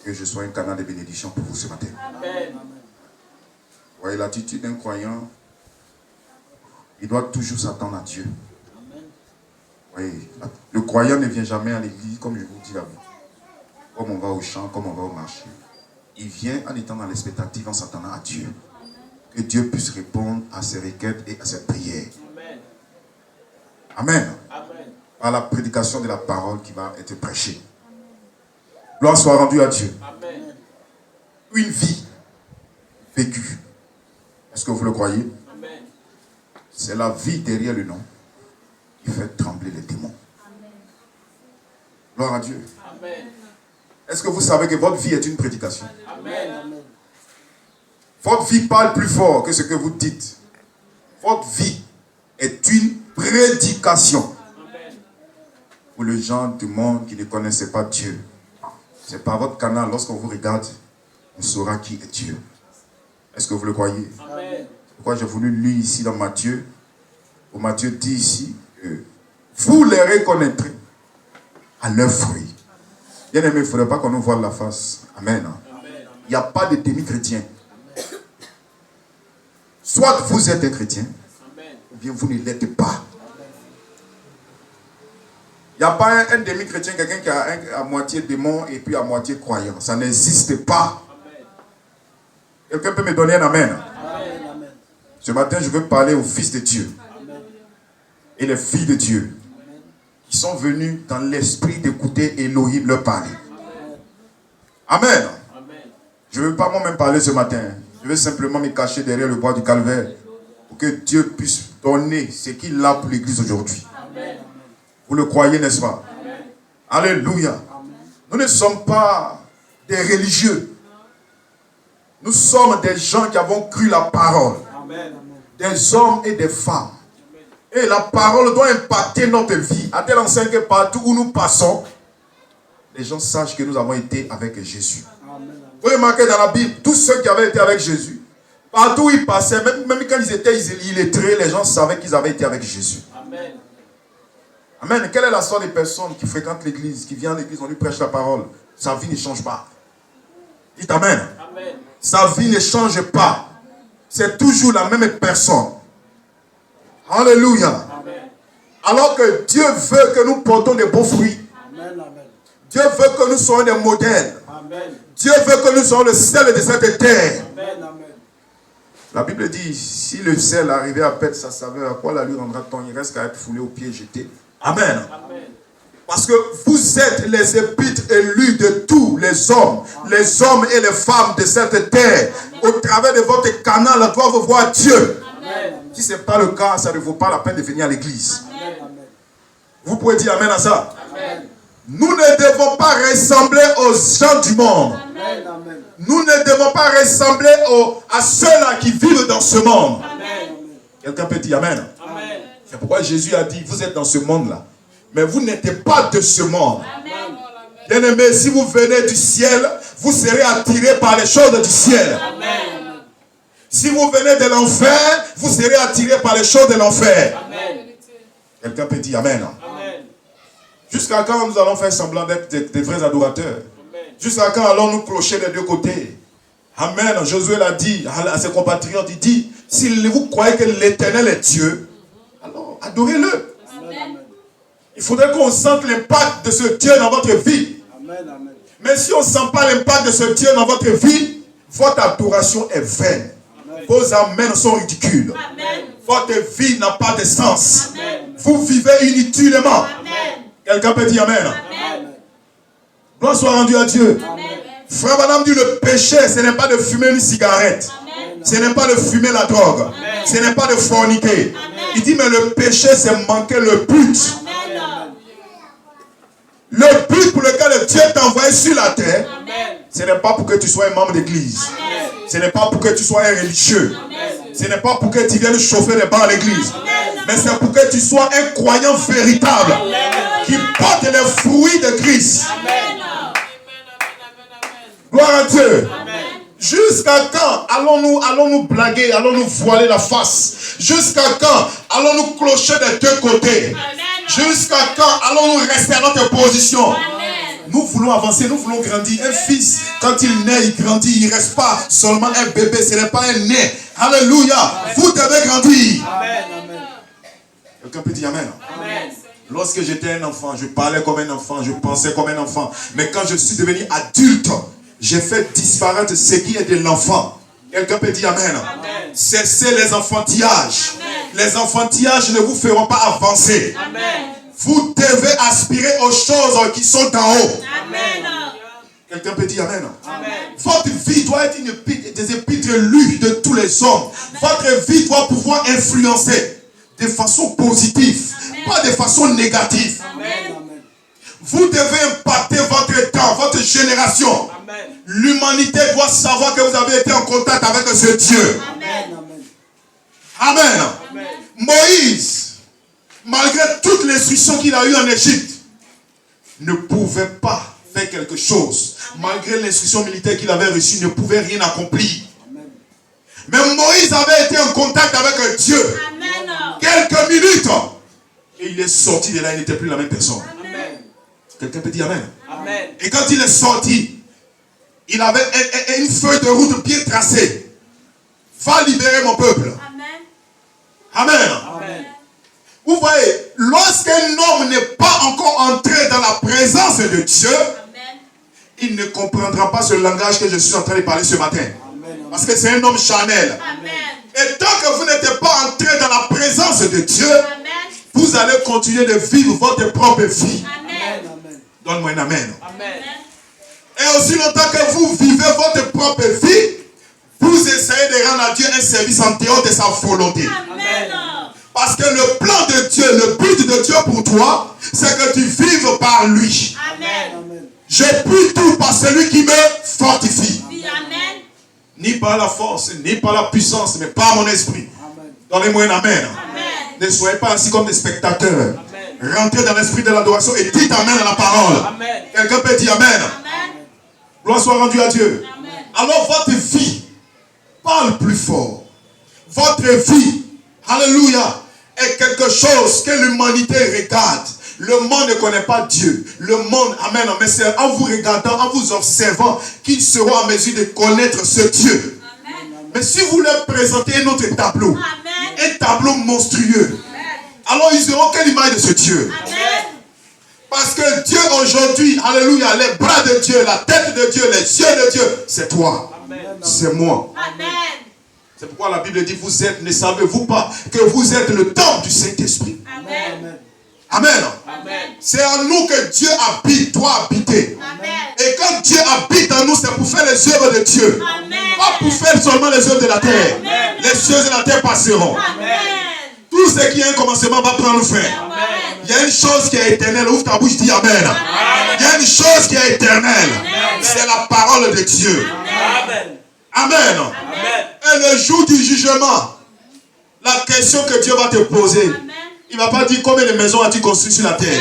Que je sois un canal de bénédiction pour vous ce matin. Amen. Vous voyez, l'attitude d'un croyant, il doit toujours s'attendre à Dieu. Amen. Vous voyez, le croyant ne vient jamais à l'église, comme je vous dis là. Comme on va au champ, comme on va au marché. Il vient en étant dans l'expectative, en s'attendant à Dieu. Que Dieu puisse répondre à ses requêtes et à ses prières. Amen. Amen. Par la prédication de la parole qui va être prêchée. Gloire soit rendue à Dieu. Amen. Une vie vécue. Est-ce que vous le croyez? Amen. C'est la vie derrière le nom qui fait trembler les démons. Amen. Gloire à Dieu. Amen. Est-ce que vous savez que votre vie est une prédication? Amen. Votre vie parle plus fort que ce que vous dites. Votre vie est une prédication. Amen. Pour les gens du monde qui ne connaissaient pas Dieu. C'est par votre canal, lorsqu'on vous regarde, on saura qui est Dieu. Est-ce que vous le croyez? Amen. C'est pourquoi j'ai voulu lire ici dans Matthieu. Où Matthieu dit ici que vous les reconnaîtrez à leurs fruits. Bien aimé, il ne faudrait pas qu'on nous voile la face. Amen. Il n'y a pas de demi-chrétien. Soit vous êtes un chrétien, ou bien vous ne l'êtes pas. Il n'y a pas un demi-chrétien, quelqu'un qui a à moitié démon et puis à moitié croyant. Ça n'existe pas. Quelqu'un peut me donner un amen? Amen. Ce matin, je veux parler aux fils de Dieu. Amen. Et les filles de Dieu. Amen. Qui sont venus dans l'esprit d'écouter Elohim leur parler. Amen. Amen. Je ne veux pas moi-même parler ce matin. Je vais simplement me cacher derrière le bois du calvaire pour que Dieu puisse donner ce qu'il a pour l'église aujourd'hui. Vous le croyez, n'est-ce pas? Amen. Alléluia. Amen. Nous ne sommes pas des religieux. Nous sommes des gens qui avons cru la parole. Amen. Des hommes et des femmes. Et la parole doit impacter notre vie. À tel enseigne que partout où nous passons, les gens sachent que nous avons été avec Jésus. Amen. Vous remarquez dans la Bible, tous ceux qui avaient été avec Jésus, partout où ils passaient, même quand ils étaient illettrés, les gens savaient qu'ils avaient été avec Jésus. Amen. Amen. Quelle est la sorte des personnes qui fréquentent l'église, qui viennent à l'église, on lui prêche la parole? Sa vie ne change pas. Dites Amen. Amen. Sa vie ne change pas. C'est toujours la même personne. Alléluia. Amen. Alors que Dieu veut que nous portons des beaux fruits. Amen. Dieu veut que nous soyons des modèles. Amen. Dieu veut que nous soyons le sel de cette terre. Amen. La Bible dit, si le sel arrivait à perdre sa saveur, à quoi la lui rendra-t-on? Il reste qu'à être foulé aux pieds et jeté. Amen. Amen. Parce que vous êtes les épîtres élus de tous les hommes et les femmes de cette terre. Amen. Au travers de votre canal, on doit voir Dieu. Amen. Si ce n'est pas le cas, ça ne vaut pas la peine de venir à l'église. Vous pouvez dire Amen à ça? Amen. Nous ne devons pas ressembler aux gens du monde. Amen. Nous ne devons pas ressembler à ceux-là qui vivent dans ce monde. Amen. Quelqu'un peut dire Amen. Amen. C'est pourquoi Jésus a dit, vous êtes dans ce monde-là. Mais vous n'êtes pas de ce monde. Bien-aimés, si vous venez du ciel, vous serez attirés par les choses du ciel. Amen. Si vous venez de l'enfer, vous serez attirés par les choses de l'enfer. Quelqu'un peut dire Amen. Amen. Jusqu'à quand nous allons faire semblant d'être des vrais adorateurs? Jusqu'à quand allons-nous clocher des deux côtés? Amen. Josué l'a dit à ses compatriotes, il dit, si vous croyez que l'Éternel est Dieu, alors adorez-le. Il faudrait qu'on sente l'impact de ce Dieu dans votre vie. Amen, amen. Mais si on ne sent pas l'impact de ce Dieu dans votre vie, votre adoration est vaine. Amen. Vos amens sont ridicules. Amen. Votre vie n'a pas de sens. Amen. Vous vivez inutilement. Amen. Quelqu'un peut dire Amen. Amen. Gloire soit rendue à Dieu. Amen. Frère Madame dit le péché, ce n'est pas de fumer une cigarette. Amen. Ce n'est pas de fumer la drogue. Amen. Ce n'est pas de forniquer. Amen. Il dit mais le péché c'est manquer le but. Amen. Le but pour lequel Dieu t'a envoyé sur la terre, amen, ce n'est pas pour que tu sois un membre d'église. Amen. Ce n'est pas pour que tu sois un religieux. Amen. Ce n'est pas pour que tu viennes chauffer les bancs à l'église. Mais c'est pour que tu sois un croyant véritable, amen, qui porte les fruits de Christ. Amen. Gloire à Dieu. Jusqu'à quand allons-nous blaguer, allons-nous voiler la face? Jusqu'à quand allons-nous clocher des deux côtés? Amen. Jusqu'à quand allons-nous rester à notre position? Amen. Nous voulons avancer, nous voulons grandir. Un fils, quand il naît, il grandit. Il ne reste pas seulement un bébé, ce n'est pas un nez. Alléluia. Amen. Vous devez grandir. Amen. Quelqu'un peut dire Amen. Amen. Lorsque j'étais un enfant, je parlais comme un enfant, je pensais comme un enfant. Mais quand je suis devenu adulte, j'ai fait disparaître ce qui est de l'enfant. Quelqu'un peut dire Amen. Amen. Cessez les enfantillages. Amen. Les enfantillages ne vous feront pas avancer. Amen. Vous devez aspirer aux choses qui sont d'en haut. Amen. Quelqu'un peut dire Amen. Amen. Votre vie doit être des épîtres lues de tous les hommes. Amen. Votre vie doit pouvoir influencer de façon positive, amen, pas de façon négative. Amen. Vous devez impacter votre temps, votre génération. L'humanité doit savoir que vous avez été en contact avec ce Dieu. Amen. Amen. Amen. Moïse, malgré toute l'instruction qu'il a eue en Égypte, ne pouvait pas faire quelque chose. Malgré l'instruction militaire qu'il avait reçue, il ne pouvait rien accomplir. Amen. Mais Moïse avait été en contact avec Dieu. Amen. Quelques minutes. Et il est sorti de là, il n'était plus la même personne. Amen. Quelqu'un peut dire Amen. Amen. Et quand il est sorti, il avait une feuille de route bien tracée. Va libérer mon peuple. Amen. Amen. Amen. Vous voyez, lorsqu'un homme n'est pas encore entré dans la présence de Dieu, amen, il ne comprendra pas ce langage que je suis en train de parler ce matin. Amen. Parce que c'est un homme charnel. Amen. Et tant que vous n'êtes pas entré dans la présence de Dieu, amen, vous allez continuer de vivre votre propre vie. Amen. Donne-moi un amen. Amen. Et aussi longtemps que vous vivez votre propre vie, vous essayez de rendre à Dieu un service en dehors de sa volonté. Amen. Parce que le plan de Dieu, le but de Dieu pour toi, c'est que tu vives par lui. Amen. Je puis tout par celui qui me fortifie. Amen. Ni par la force, ni par la puissance, mais par mon esprit. Donnez-moi un amen. Amen. Ne soyez pas assis comme des spectateurs. Amen. Rentrez dans l'esprit de l'adoration et dites amen à la parole. Quelqu'un peut dire amen. Amen. Gloire soit rendue à Dieu. Amen. Alors votre vie parle plus fort. Votre vie, alléluia, est quelque chose que l'humanité regarde. Le monde ne connaît pas Dieu. Le monde, amen, mais c'est en vous regardant, en vous observant, qu'ils seront en mesure de connaître ce Dieu. Amen. Mais si vous leur présentez un autre tableau, amen, un tableau monstrueux, amen, alors ils n'auront que l'image de ce Dieu. Amen. Parce que Dieu aujourd'hui, alléluia, les bras de Dieu, la tête de Dieu, les yeux de Dieu, c'est toi. C'est moi. Amen. C'est pourquoi la Bible dit, vous êtes, ne savez-vous pas que vous êtes le temple du Saint-Esprit. Amen. Amen. Amen. C'est en nous que Dieu habite, doit habiter. Amen. Et quand Dieu habite en nous, c'est pour faire les œuvres de Dieu. Amen. Pas pour faire seulement les œuvres de la terre. Amen. Les choses de la terre passeront. Amen. Tout ce qui a un commencement va prendre fin. Amen. Il y a une chose qui est éternelle. Ouvre ta bouche, dis Amen. Amen. Il y a une chose qui est éternelle. C'est la parole de Dieu. Amen. Amen. Amen. Et le jour du jugement, la question que Dieu va te poser, amen, Il ne va pas dire combien de maisons as-tu construit sur la terre.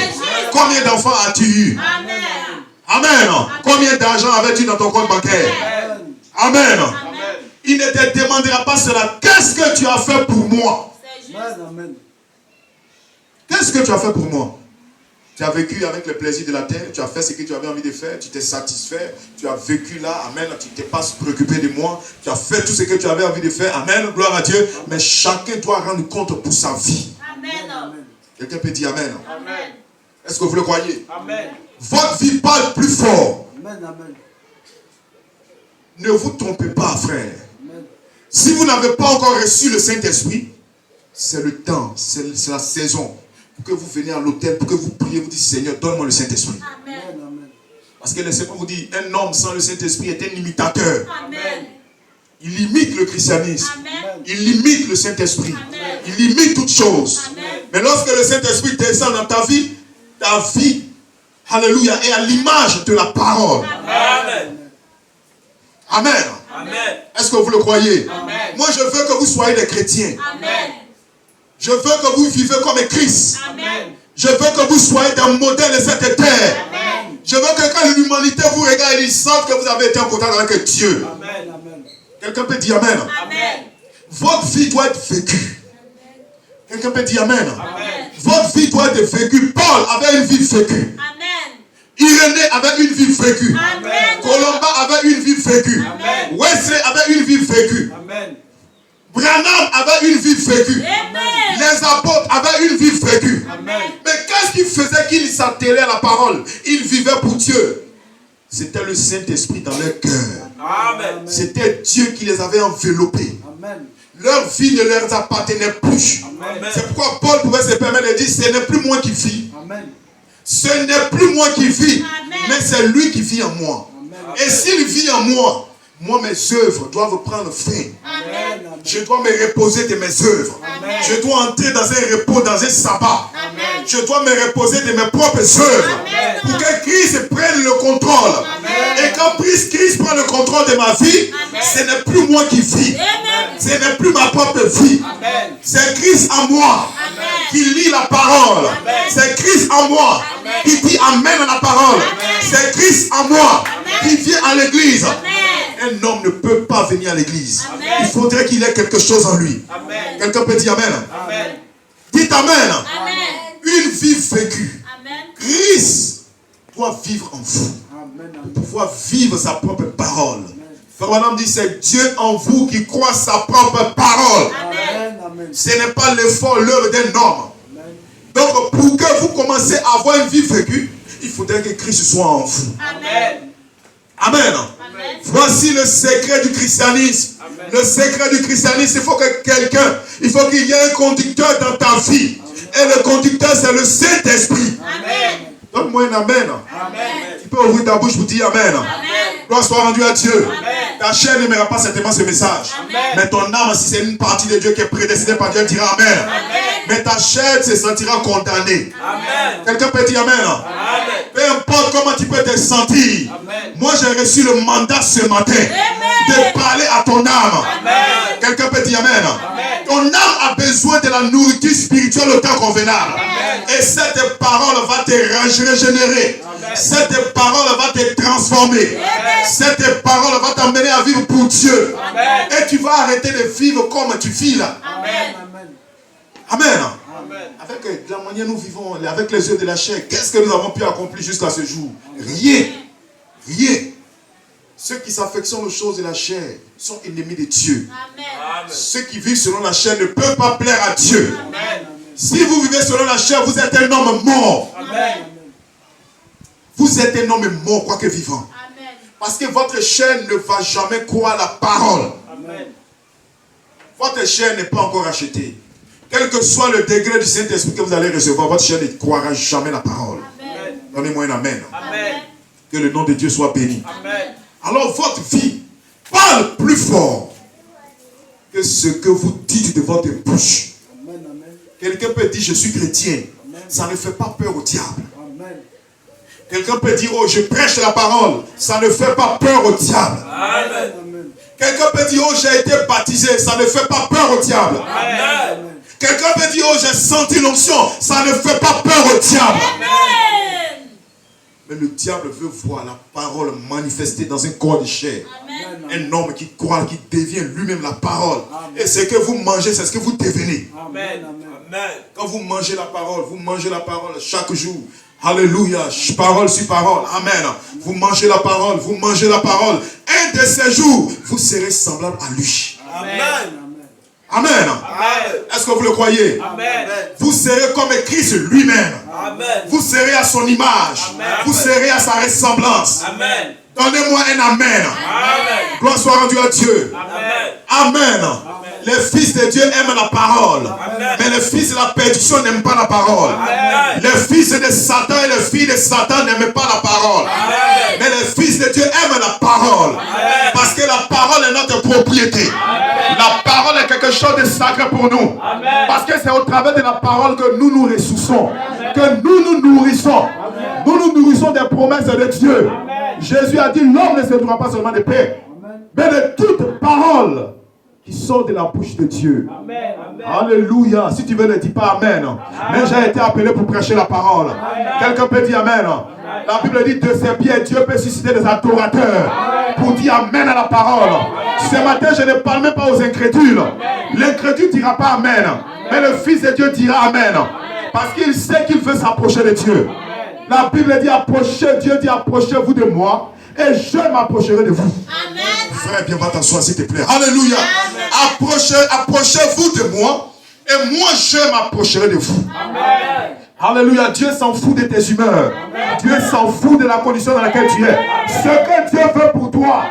Combien d'enfants as-tu eu. Amen. Amen. Combien d'argent avais-tu dans ton compte bancaire. Amen. Il ne te demandera pas cela. Qu'est-ce que tu as fait pour moi? Qu'est-ce que tu as fait pour moi? Tu as vécu avec le plaisir de la terre, tu as fait ce que tu avais envie de faire, tu t'es satisfait, tu as vécu là, amen, tu ne t'es pas préoccupé de moi, tu as fait tout ce que tu avais envie de faire, amen, gloire à Dieu, mais chacun doit rendre compte pour sa vie. Amen. Quelqu'un peut dire amen. Amen. Est-ce que vous le croyez? Amen. Votre vie parle plus fort. Amen, amen. Ne vous trompez pas, frère. Amen. Si vous n'avez pas encore reçu le Saint-Esprit, c'est le temps, c'est la saison. Pour que vous veniez à l'autel, pour que vous priez, vous dites Seigneur, donne-moi le Saint-Esprit. Amen. Amen. Parce que laissez-moi vous dire, un homme sans le Saint-Esprit est un imitateur. Amen. Il imite le christianisme. Amen. Il imite le Saint-Esprit. Amen. Il imite toutes choses. Amen. Mais lorsque le Saint-Esprit descend dans ta vie, alléluia, est à l'image de la parole. Amen. Amen. Amen. Est-ce que vous le croyez? Amen. Moi, je veux que vous soyez des chrétiens. Amen. Je veux que vous vivez comme Christ. Amen. Je veux que vous soyez des modèles de cette terre. Amen. Je veux que quand l'humanité vous regarde, ils sentent que vous avez été en contact avec Dieu. Amen. Quelqu'un peut dire Amen. Amen. Votre vie doit être vécue. Quelqu'un peut dire Amen. Amen. Votre vie doit être vécue. Paul avait une vie vécue. Amen. Irénée avait une vie vécue. Amen. Colomba avait une vie vécue. Amen. Wesley avait une vie vécue. Amen. Branham avait une vie vécue. Amen. Les apôtres avaient une vie vécue. Amen. Mais qu'est-ce qui faisait qu'ils s'attellaient à la parole? Ils vivaient pour Dieu. C'était le Saint-Esprit dans leur cœur. Amen. C'était Dieu qui les avait enveloppés. Amen. Leur vie ne leur appartenait plus. Amen. C'est pourquoi Paul pouvait se permettre de dire, ce n'est plus moi qui vis. Amen. Ce n'est plus moi qui vis, Amen. mais c'est lui qui vit en moi. Amen. Et s'il vit en moi, moi mes œuvres doivent prendre fin. Amen. Je dois me reposer de mes œuvres. Amen. Je dois entrer dans un repos, dans un sabbat. Amen. Je dois me reposer de mes propres œuvres. Amen. Pour que Christ prenne le contrôle. Amen. Et quand Christ prend le contrôle de ma vie, Amen. ce n'est plus moi qui vis. Amen. Ce n'est plus ma propre vie. Amen. C'est Christ en moi Amen. qui lit la parole. Amen. C'est Christ en moi Amen. qui dit Amen à la parole. Amen. C'est Christ en moi Amen. qui vient à l'église. Amen. Un homme ne peut pas venir à l'église. Amen. Il faudrait qu'il ait quelque chose en lui. Amen. Quelqu'un peut dire Amen. Amen. Dites Amen. Amen. Une vie vécue. Amen. Christ doit vivre en vous. Amen. Pour pouvoir vivre sa propre parole. Frère Madame dit, c'est Dieu en vous qui croit sa propre parole. Amen. Amen. Ce n'est pas l'effort, l'œuvre d'un homme. Amen. Donc, pour que vous commencez à avoir une vie vécue, il faudrait que Christ soit en vous. Amen. Amen. Amen. Voici le secret du christianisme. Amen. Le secret du christianisme, il faut que il faut qu'il y ait un conducteur dans ta vie. Et le conducteur, c'est le Saint-Esprit. Amen. Donne-moi un amen. Amen. Tu peux ouvrir ta bouche pour dire amen. Amen. Gloire soit rendue à Dieu. Amen. Ta chair n'aimera pas certainement ce message. Amen. Mais ton âme, si c'est une partie de Dieu qui est prédestinée par Dieu, elle dira amen. Amen. Mais ta chair se sentira condamnée. Amen. Quelqu'un peut dire amen. Amen. Peu importe comment tu peux te sentir. Amen. Moi, j'ai reçu le mandat ce matin de parler à ton âme. Amen. Quelqu'un peut dire amen. Amen. Ton âme a besoin de la nourriture spirituelle au temps convenable. Amen. Et cette parole va te régénérer. Amen. Cette parole va te transformer. Amen. Cette parole va t'emmener à vivre pour Dieu. Amen. Et tu vas arrêter de vivre comme tu vis là. Amen. Amen. Amen. Avec la manière nous vivons, avec les yeux de la chair, qu'est-ce que nous avons pu accomplir jusqu'à ce jour? Rien. Rien. Ceux qui s'affectionnent aux choses de la chair sont ennemis de Dieu. Amen. Ceux qui vivent selon la chair ne peuvent pas plaire à Dieu. Amen. Si vous vivez selon la chair, vous êtes un homme mort. Amen. Vous êtes un homme mort, quoique vivant. Amen. Parce que votre chair ne va jamais croire la parole. Amen. Votre chair n'est pas encore achetée. Quel que soit le degré du Saint-Esprit que vous allez recevoir, votre chair ne croira jamais la parole. Amen. Donnez-moi un amen. Amen. Que le nom de Dieu soit béni. Amen. Alors votre vie parle plus fort que ce que vous dites de votre bouche. Amen. Amen. Quelqu'un peut dire, je suis chrétien. Ça ne fait pas peur au diable. Amen. Quelqu'un peut dire, oh, je prêche la parole. Ça ne fait pas peur au diable. Amen. Amen. Quelqu'un peut dire, oh, j'ai été baptisé. Ça ne fait pas peur au diable. Amen. Quelqu'un peut dire, oh, j'ai senti l'onction. Ça ne fait pas peur au diable. Amen. Mais le diable veut voir la parole manifestée dans un corps de chair. Amen. Un homme qui croit, qui devient lui-même la parole. Et ce que vous mangez, c'est ce que vous devenez. Amen. Amen. Quand vous mangez la parole chaque jour. Alléluia, parole sur parole. Amen. Vous mangez la parole, vous mangez la parole. Un de ces jours, vous serez semblable à lui. Amen. Amen. Amen. Est-ce que vous le croyez? Amen. Vous serez comme Christ lui-même. Amen. Vous serez à son image. Amen. Vous serez à sa ressemblance. Amen. Donnez-moi un amen. Amen. Gloire soit rendue à Dieu. Amen. Amen. Les fils de Dieu aiment la parole. Amen. Mais les fils de la perdition n'aiment pas la parole. Amen. Les fils de Satan et les filles de Satan n'aiment pas la parole. Amen. Mais les fils de Dieu aiment la parole. Amen. Parce que la parole est notre propriété. Amen. La parole est quelque chose de sacré pour nous. Amen. Parce que c'est au travers de la parole que nous nous ressourçons. Que nous nous nourrissons. Nous nous nourrissons des promesses de Dieu. Jésus a dit, l'homme ne se nourrit pas seulement de pain, mais de toute parole qui sort de la bouche de Dieu. Amen. Alléluia. Si tu veux, ne dis pas Amen. Mais j'ai été appelé pour prêcher la parole. Quelqu'un peut dire Amen. La Bible dit, de ses pieds, Dieu peut susciter des adorateurs pour dire Amen à la parole. Ce matin, je ne parle même pas aux incrédules. L'incrédule ne dira pas Amen. Mais le Fils de Dieu dira Amen. Parce qu'il sait qu'il veut s'approcher de Dieu. La Bible dit, approchez, Dieu dit, approchez-vous de moi et je m'approcherai de vous. Amen. Frère, bien, va t'asseoir s'il te plaît. Alléluia. Approchez-vous de moi et moi je m'approcherai de vous. Amen. Alléluia. Dieu s'en fout de tes humeurs. Dieu s'en fout de la condition dans laquelle tu es. Ce que Dieu veut pour toi,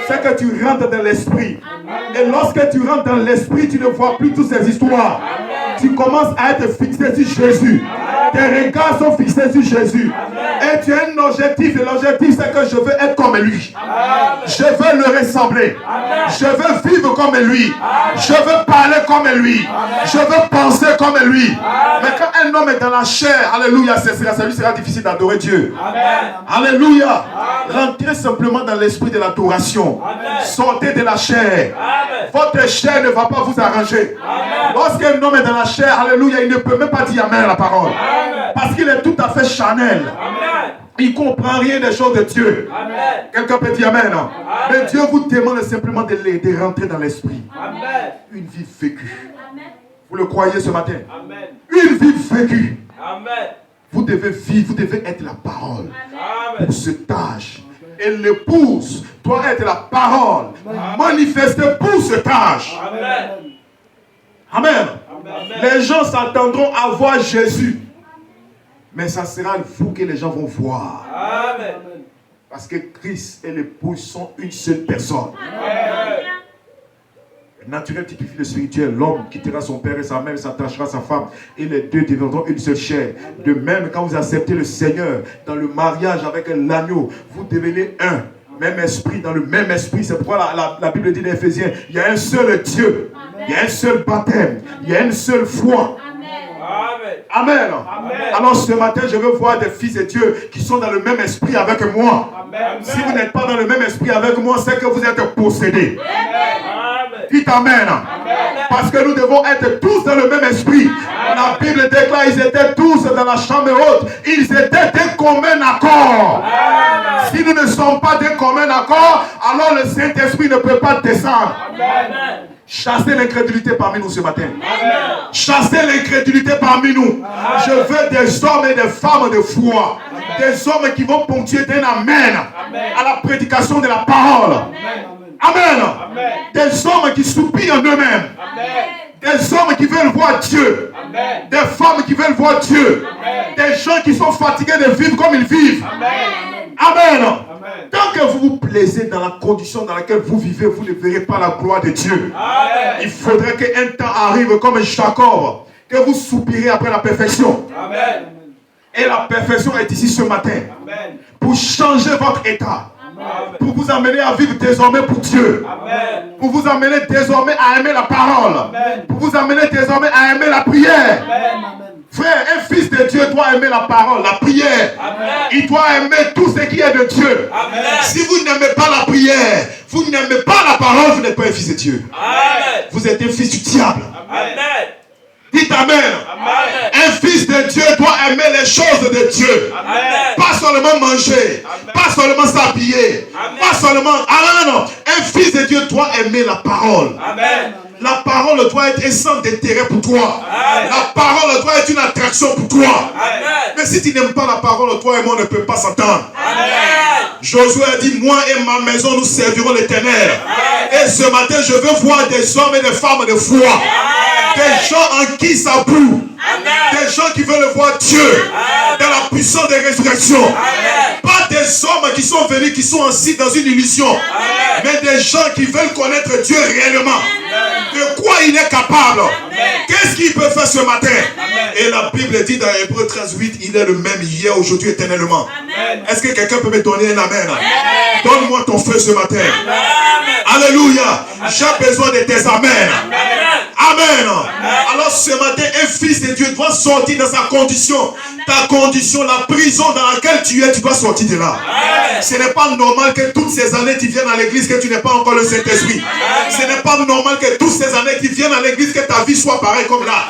c'est que tu rentres dans l'esprit. Et lorsque tu rentres dans l'esprit, tu ne vois plus toutes ces histoires. Tu commences à être fixé sur Jésus. Tes regards sont fixés sur Jésus. Et tu as un objectif. Et l'objectif, c'est que je veux être comme lui. Je veux le ressembler. Je veux vivre comme lui. Je veux parler comme lui. Je veux penser comme lui. Mais quand un homme est dans la chair, alléluia, ça lui sera difficile d'adorer Dieu. Alléluia. Rentrez simplement dans l'esprit de l'adoration. Sortez de la chair. Votre chair ne va pas vous arranger. Lorsqu'un homme est dans la chair, alléluia, il ne peut même pas dire Amen à la parole. Parce qu'il est tout à fait charnel. Il ne comprend rien des choses de Dieu. Quelqu'un peut dire Amen. Mais Dieu vous demande simplement de rentrer dans l'esprit. Une vie vécue. Vous le croyez ce matin? Une vie vécue. Vous devez vivre, vous devez être la parole pour cet âge. Et l'épouse doit être la parole manifestée pour cet âge. Amen. Les gens s'attendront à voir Jésus. Mais ça sera vous que les gens vont voir. Parce que Christ et l'épouse sont une seule personne. Le naturel typifie le spirituel. L'homme quittera son père et sa mère, s'attachera à sa femme. Et les deux deviendront une seule chair. De même, quand vous acceptez le Seigneur dans le mariage avec l'agneau, vous devenez un. Même esprit, dans le même esprit. C'est pourquoi la Bible dit dans Éphésiens, il y a un seul Dieu. Il y a un seul baptême. Il y a une seule foi. Amen. Alors ce matin, je veux voir des fils de Dieu qui sont dans le même esprit avec moi. Si vous n'êtes pas dans le même esprit avec moi, c'est que vous êtes possédés. Dites Amen. Parce que nous devons être tous dans le même esprit. La Bible déclare, ils étaient tous dans la chambre haute. Ils étaient d'un commun accord. Si nous ne sommes pas d'un commun accord, alors le Saint-Esprit ne peut pas descendre. Chassez l'incrédulité parmi nous ce matin. Chassez l'incrédulité parmi nous. Je veux des hommes et des femmes de foi. Des hommes qui vont ponctuer d'un amen à la prédication de la parole. Amen. Des hommes qui soupirent en eux-mêmes. Des hommes qui veulent voir Dieu. Des femmes qui veulent voir Dieu. Des gens qui sont fatigués de vivre comme ils vivent. Amen. Tant que vous vous plaisez dans la condition dans laquelle vous vivez, vous ne verrez pas la gloire de Dieu. Il faudrait qu'un temps arrive comme Jacob, que vous soupirez après la perfection. Et la perfection est ici ce matin. Pour changer votre état. Pour vous amener à vivre désormais pour Dieu. Pour vous amener désormais à aimer la parole. Pour vous amener désormais à aimer la prière. Frère, un fils de Dieu doit aimer la parole, la prière. Il doit aimer tout ce qui est de Dieu. Si vous n'aimez pas la prière, vous n'aimez pas la parole, vous n'êtes pas un fils de Dieu. Vous êtes un fils du diable. Dites Amen. Amen. Un fils de Dieu doit aimer les choses de Dieu. Amen. Pas seulement manger, Amen. pas seulement s'habiller, Amen. pas seulement... Ah non. Un fils de Dieu doit aimer la parole. Amen. La parole doit être un centre d'intérêt pour toi. Amen. La parole doit être une attraction pour toi. Amen. Mais si tu n'aimes pas la parole, toi et moi ne peut pas s'entendre. Amen. Josué a dit, moi et ma maison, nous servirons l'Éternel. Et ce matin, je veux voir des hommes et des femmes de foi. Des gens en qui ça boue. Des gens qui veulent voir Dieu dans la puissance des résurrections. Pas des hommes qui sont venus, qui sont assis dans une illusion. Mais des gens qui veulent connaître Dieu réellement. De quoi il est capable. Qu'est-ce qu'il peut faire ce matin? Et la Bible dit dans Hébreux 13:8, il est le même hier, aujourd'hui, éternellement. Est-ce que quelqu'un peut me donner un amen? Donne-moi ton feu ce matin. Alléluia. J'ai besoin de tes amen. Amen. Alors ce matin, un fils de Dieu doit sortir dans sa condition. Ta condition, la prison dans laquelle tu es, tu dois sortir de là. Ce n'est pas normal que toutes ces années tu viennes à l'église, que tu n'aies pas encore le Saint-Esprit. Ce n'est pas normal que toutes ces années tu viennes à l'église, que ta vie soit pareille comme là.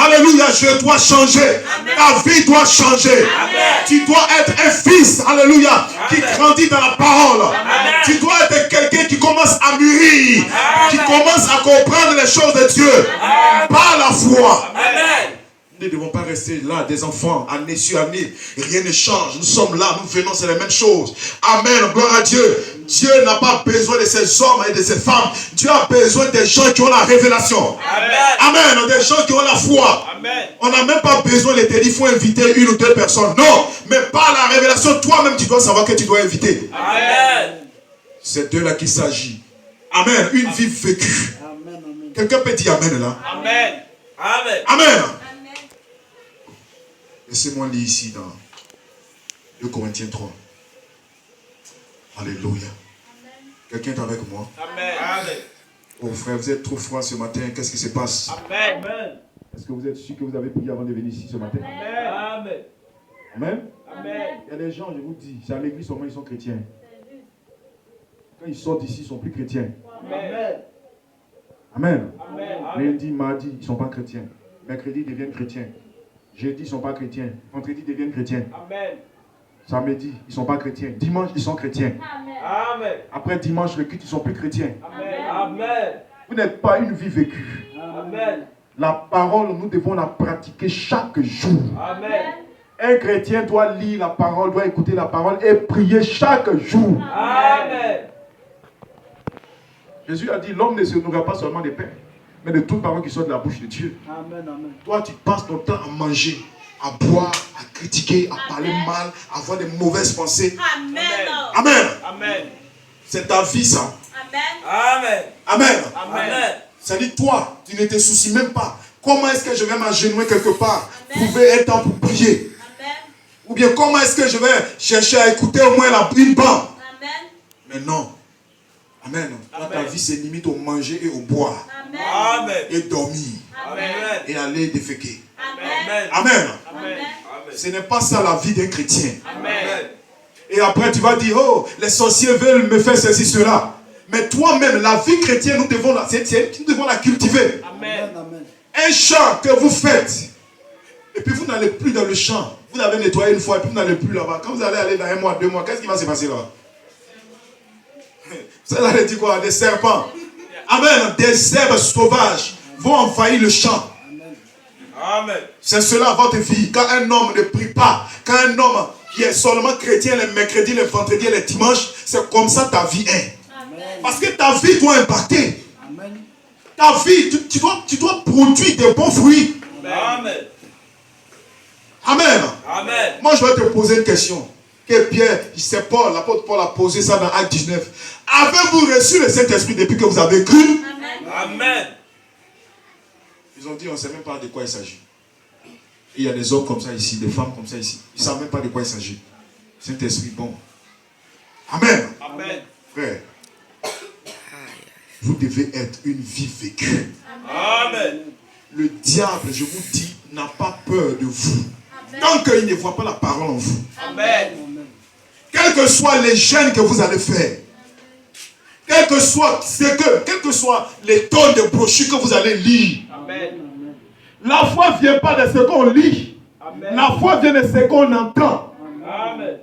Alléluia, je dois changer. Ta vie doit changer. Tu dois être un fils, alléluia, qui grandit dans la parole. Tu dois être quelqu'un qui commence à mûrir, qui commence à comprendre les choses de Dieu par la foi. Nous ne devons pas rester là, des enfants, année sur année. Rien ne change. Nous sommes là, nous venons, c'est la même chose. Amen, gloire à Dieu. Dieu n'a pas besoin de ces hommes et de ces femmes. Dieu a besoin des gens qui ont la révélation. Amen, des gens qui ont la foi. Amen. On n'a même pas besoin de te dire, il faut inviter une ou deux personnes. Non, mais par la révélation, toi-même, tu dois savoir que tu dois inviter. Amen. C'est de là qu'il s'agit. Amen, une vie vécue. Quelqu'un peut dire Amen là? Amen. Amen. Amen. Laissez-moi lire ici dans 2 Corinthiens 3. Alléluia. Quelqu'un est avec moi? Amen. Oh frère, vous êtes trop froid ce matin. Qu'est-ce qui se passe? Amen. Est-ce que vous êtes sûr que vous avez prié avant de venir ici ce matin? Amen. Amen. Amen. Il y a des gens, je vous dis, c'est à l'église seulement ils sont chrétiens. Quand ils sortent d'ici, ils ne sont plus chrétiens. Amen. Amen. Amen. Lundi, mardi, ils ne sont pas chrétiens. Mercredi, ils deviennent chrétiens. Jeudi, ils ne sont pas chrétiens. Vendredi, ils deviennent chrétiens. Amen. Samedi, ils ne sont pas chrétiens. Dimanche, ils sont chrétiens. Amen. Après dimanche, le culte, ils ne sont plus chrétiens. Amen. Vous n'êtes pas une vie vécue. Amen. La parole, nous devons la pratiquer chaque jour. Amen. Un chrétien doit lire la parole, doit écouter la parole et prier chaque jour. Amen. Jésus a dit, l'homme ne se nourrit pas seulement de pain, mais de toute parole qui sort de la bouche de Dieu. Amen, amen. Toi, tu passes ton temps à manger, à boire, à critiquer, à parler mal, à avoir des mauvaises pensées. Amen. Amen. Amen. C'est ta vie, ça. Amen. Amen. Amen. Amen. Ça dit, toi, tu ne te soucies même pas. Comment est-ce que je vais m'agenouiller quelque part, trouver un temps pour prier? Amen. Ou bien comment est-ce que je vais chercher à écouter au moins une bande? Amen. Mais non. Amen. Toi, ta Amen. vie, c'est limite au manger et au boire. Amen. Amen. Et dormir. Amen. Et aller déféquer. Amen. Amen. Amen. Ce n'est pas ça la vie d'un chrétien. Amen. Et après, tu vas dire, oh, les sorciers veulent me faire ceci, cela. Mais toi-même, la vie chrétienne, nous devons la cultiver. Amen. Amen. Un chant que vous faites, et puis vous n'allez plus dans le champ. Vous l'avez nettoyé une fois, et puis vous n'allez plus là-bas. Quand vous allez aller dans 1 mois, 2 mois, qu'est-ce qui va se passer là? Vous allez dire quoi? Des serpents. Amen. Des herbes sauvages vont envahir le champ. Amen. C'est cela votre vie. Quand un homme ne prie pas, quand un homme qui est seulement chrétien les mercredis, les vendredis et les dimanches, c'est comme ça ta vie est. Parce que ta vie doit impacter. Amen. Ta vie, tu dois produire des bons fruits. Amen. Amen. Amen. Moi, je vais te poser une question. Que Pierre, c'est Paul, l'apôtre Paul a posé ça dans Acte 19. Avez-vous reçu le Saint-Esprit depuis que vous avez cru? Amen. Ils ont dit, on ne sait même pas de quoi il s'agit. Et il y a des hommes comme ça ici, des femmes comme ça ici. Ils ne savent même pas de quoi il s'agit. Saint-Esprit, bon. Amen. Amen. Frère, vous devez être une vie vécue. Amen. Le diable, je vous dis, n'a pas peur de vous. Tant qu'il ne voit pas la parole en vous. Amen. Quels que soient les gènes que vous allez faire, quels que soient les tonnes de brochures que vous allez lire, Amen. La foi ne vient pas de ce qu'on lit. Amen. La foi vient de ce qu'on entend. Amen.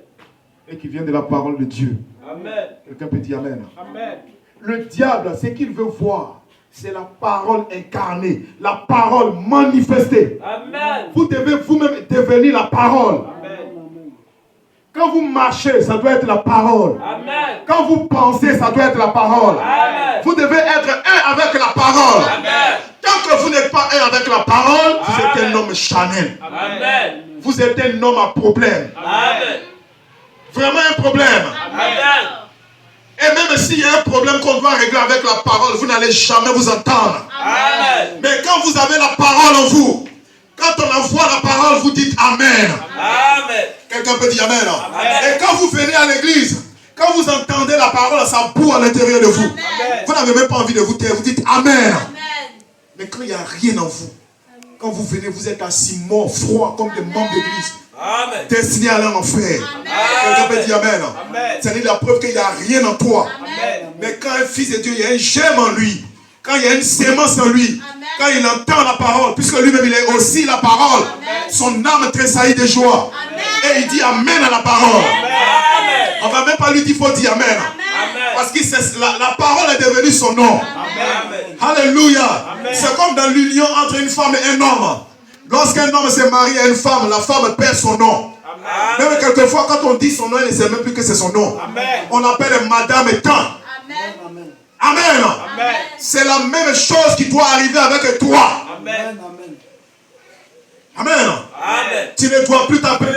Et qui vient de la parole de Dieu. Amen. Quelqu'un peut dire Amen. Amen. Le diable, ce qu'il veut voir, c'est la parole incarnée, la parole manifestée. Amen. Vous devez vous-même devenir la parole. Amen. Quand vous marchez, ça doit être la parole. Amen. Quand vous pensez, ça doit être la parole. Amen. Vous devez être un avec la parole. Amen. Tant que vous n'êtes pas un avec la parole, vous êtes Amen. un homme charnel. Amen. Vous êtes un homme à problème. Amen. Vraiment un problème. Amen. Et même s'il y a un problème qu'on doit régler avec la parole, vous n'allez jamais vous entendre. Amen. Mais quand vous avez la parole en vous, quand on envoie la parole, vous dites Amen. Amen. Quelqu'un peut dire Amen. Amen. Et quand vous venez à l'église, quand vous entendez la parole, ça boue à l'intérieur de vous. Amen. Vous n'avez même pas envie de vous taire, vous dites Amen. Amen. Mais quand il n'y a rien en vous, quand vous venez, vous êtes assis mort, froid, comme des membres d'église, Amen. destinés à aller en enfer. Quelqu'un peut dire Amen. Amen. C'est la preuve qu'il n'y a rien en toi. Amen. Mais quand un fils de Dieu, il y a un germe en lui. Quand il y a une sémence en lui. Amen. Quand il entend la parole, puisque lui-même il est aussi la parole. Amen. Son âme tressaillit de joie. Amen. Et il dit Amen à la parole. Amen. On ne va même pas lui dire, il faut dire Amen. Amen. Parce que la parole est devenue son nom. Amen. Alléluia. Amen. C'est comme dans l'union entre une femme et un homme. Lorsqu'un homme se marie à une femme, la femme perd son nom. Amen. Même quelquefois, quand on dit son nom, elle ne sait même plus que c'est son nom. Amen. On l'appelle Madame et tant. Amen. Amen. Amen. C'est la même chose qui doit arriver avec toi. Amen. Amen. Amen. Tu ne dois plus t'appeler,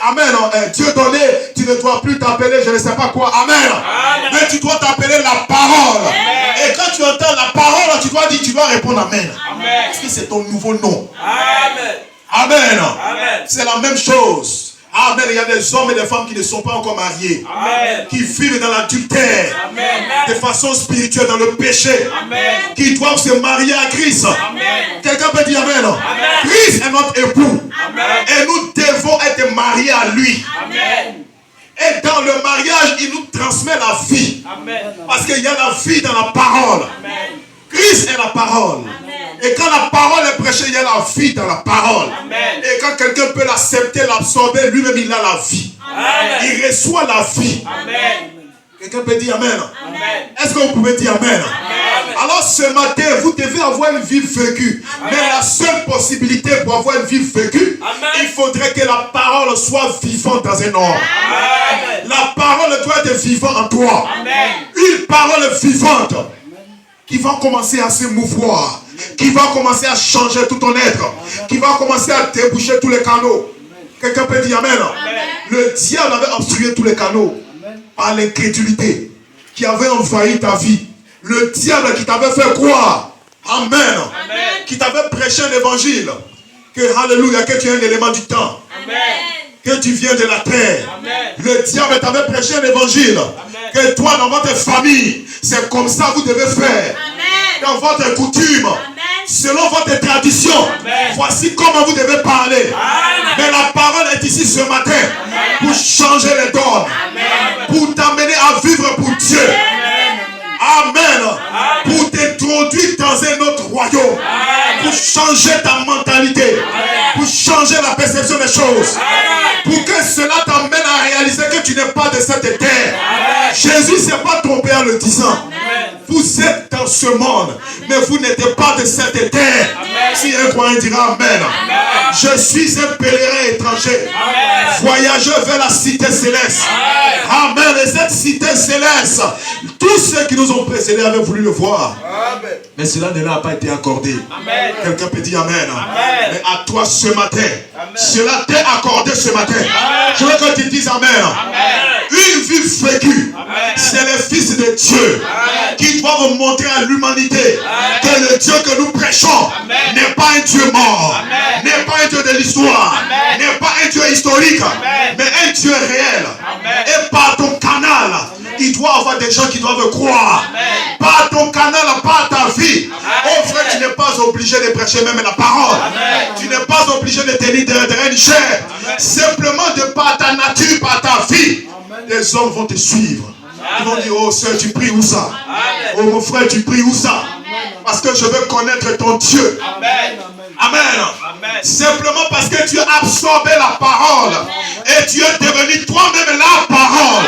Amen, Dieu donné, tu ne dois plus t'appeler, je ne sais pas quoi, Amen. Amen. Mais tu dois t'appeler la parole. Amen. Et quand tu entends la parole, tu dois dire, tu dois répondre Amen. Amen. Parce que c'est ton nouveau nom. Amen. Amen. Amen. C'est la même chose. Amen. Il y a des hommes et des femmes qui ne sont pas encore mariés, Amen. qui vivent dans l'adultère, Amen. de façon spirituelle, dans le péché, Amen. qui doivent se marier à Christ. Amen. Quelqu'un peut dire Amen. Amen. Christ est notre époux. Amen. Et nous devons être mariés à lui. Amen. Et dans le mariage, il nous transmet la vie. Amen. Parce qu'il y a la vie dans la parole. Amen. Christ est la parole. Et quand la parole est prêchée, il y a la vie dans la parole. Amen. Et quand quelqu'un peut l'accepter, l'absorber, lui-même il a la vie. Amen. Il reçoit la vie. Amen. Quelqu'un peut dire Amen. Amen. Est-ce que vous pouvez dire Amen? Amen. Alors ce matin, vous devez avoir une vie vécue. Mais la seule possibilité pour avoir une vie vécue, Amen. il faudrait que la parole soit vivante dans un homme. Amen. La parole doit être vivante en toi. Amen. Une parole vivante qui va commencer à se mouvoir, qui va commencer à changer tout ton être, qui va commencer à déboucher tous les canaux. Quelqu'un peut dire Amen. Le diable avait obstrué tous les canaux par l'incrédulité qui avait envahi ta vie. Le diable qui t'avait fait croire, Amen, qui t'avait prêché un évangile, que Alléluia, que tu es un élément du temps, Amen. que tu viens de la terre. Amen. Le diable t'avait prêché un évangile, que toi dans votre famille, c'est comme ça que vous devez faire. Dans votre coutume, selon votre tradition, Amen. voici comment vous devez parler. Amen. Mais la parole est ici ce matin pour changer les donnes, pour t'amener à vivre pour Dieu. Amen. Pour t'introduire dans un autre royaume, pour changer ta mentalité, pour changer la perception des choses, pour que cela t'amène à réaliser que tu n'es pas de cette terre. Jésus ne s'est pas trompé en le disant. Vous êtes dans ce monde, mais vous n'êtes pas de cette terre. Si un croyant dira Amen. Je suis un pèlerin étranger, voyageur vers la cité céleste. Amen. Et cette cité céleste, tous ceux qui nous ont précédés avaient voulu le voir. Amen. Mais cela ne leur a pas été accordé. Amen. Quelqu'un peut dire Amen. Amen. Mais à toi ce matin, Amen. cela t'est accordé ce matin. Amen. Je veux que tu dises Amen. Amen. Une vie vécue, Amen. c'est les fils de Dieu Amen. qui doivent montrer à l'humanité que le Dieu que nous prêchons Amen. n'est pas un Dieu mort, Amen. n'est pas un Dieu de l'histoire, Amen. n'est pas un Dieu historique, Amen. mais un Dieu réel. Amen. Et par ton canal, il doit y avoir des gens qui doivent croire. Amen. Par ton canal, par ta vie. Amen. Oh frère, tu n'es pas obligé de prêcher même la parole. Amen. Tu n'es pas obligé de tenir de une chair. Simplement de par ta nature, par ta vie, les hommes vont te suivre. Ils vont dire, oh sœur, tu pries où ça? Amen. Oh mon frère, tu pries où ça? Parce que je veux connaître ton Dieu. Amen. Amen. Amen. Simplement parce que tu as absorbé la parole. Et tu es devenu toi-même la parole.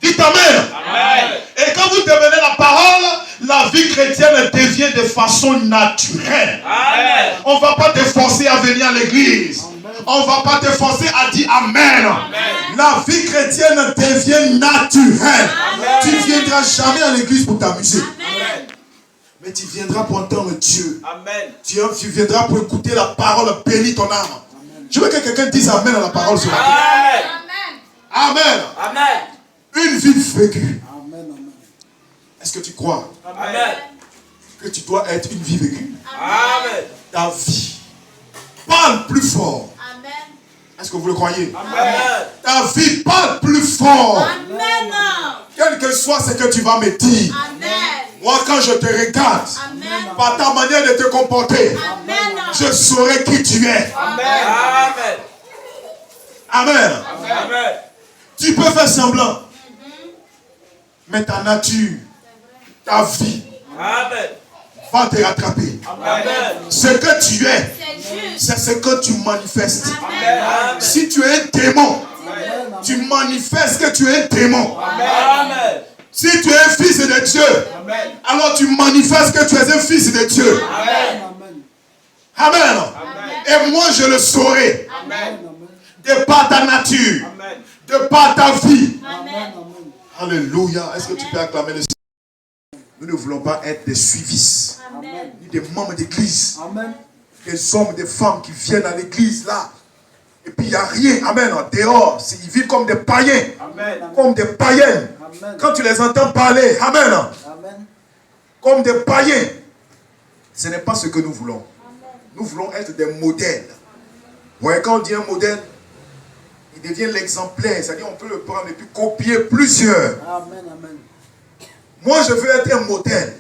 Dites Amen. Amen. Et quand vous devenez la parole, la vie chrétienne devient de façon naturelle. Amen. On ne va pas te forcer à venir à l'église. On ne va pas te forcer à dire Amen. La vie chrétienne devient naturelle. Tu ne viendras jamais à l'église pour t'amuser. Mais tu viendras pour entendre Dieu. Amen. Tu viendras pour écouter la parole bénie ton âme. Je veux que quelqu'un dise Amen à la parole ce matin. Amen. Amen. Amen. Une vie vécue. Est-ce que tu crois Amen. que tu dois être une vie vécue? Amen. Ta vie parle plus fort. Amen. Est-ce que vous le croyez? Amen. Ta vie parle plus fort. Amen. Quel que soit ce que tu vas me dire. Amen. Moi, quand je te regarde, Amen. par ta manière de te comporter, Amen. je saurai qui tu es. Amen. Amen. Amen. Tu peux faire semblant. Mais ta nature, ta vie, Amen. va te rattraper. Amen. Ce que tu es, C'est juste. c'est ce que tu manifestes. Amen. Si tu es un démon, tu manifestes que tu es un démon. Amen. Si tu es un fils de Dieu, Amen. alors tu manifestes que tu es un fils de Dieu. Amen. Amen. Et moi, je le saurai. Amen. De par ta nature, Amen. de par ta vie. Amen. Alléluia. Est-ce que tu peux acclamer le Seigneur? Nous ne voulons pas être des suivistes, Amen. ni des membres d'église. Des hommes, des femmes qui viennent à l'église là. Et puis il n'y a rien. Amen. Dehors, ils vivent comme des païens. Amen. Comme des païennes. Quand tu les entends parler, amen. Comme des païens. Ce n'est pas ce que nous voulons. Nous voulons être des modèles. Vous voyez, quand on dit un modèle, il devient l'exemplaire. C'est-à-dire on peut le prendre et puis copier plusieurs. Moi, je veux être un modèle.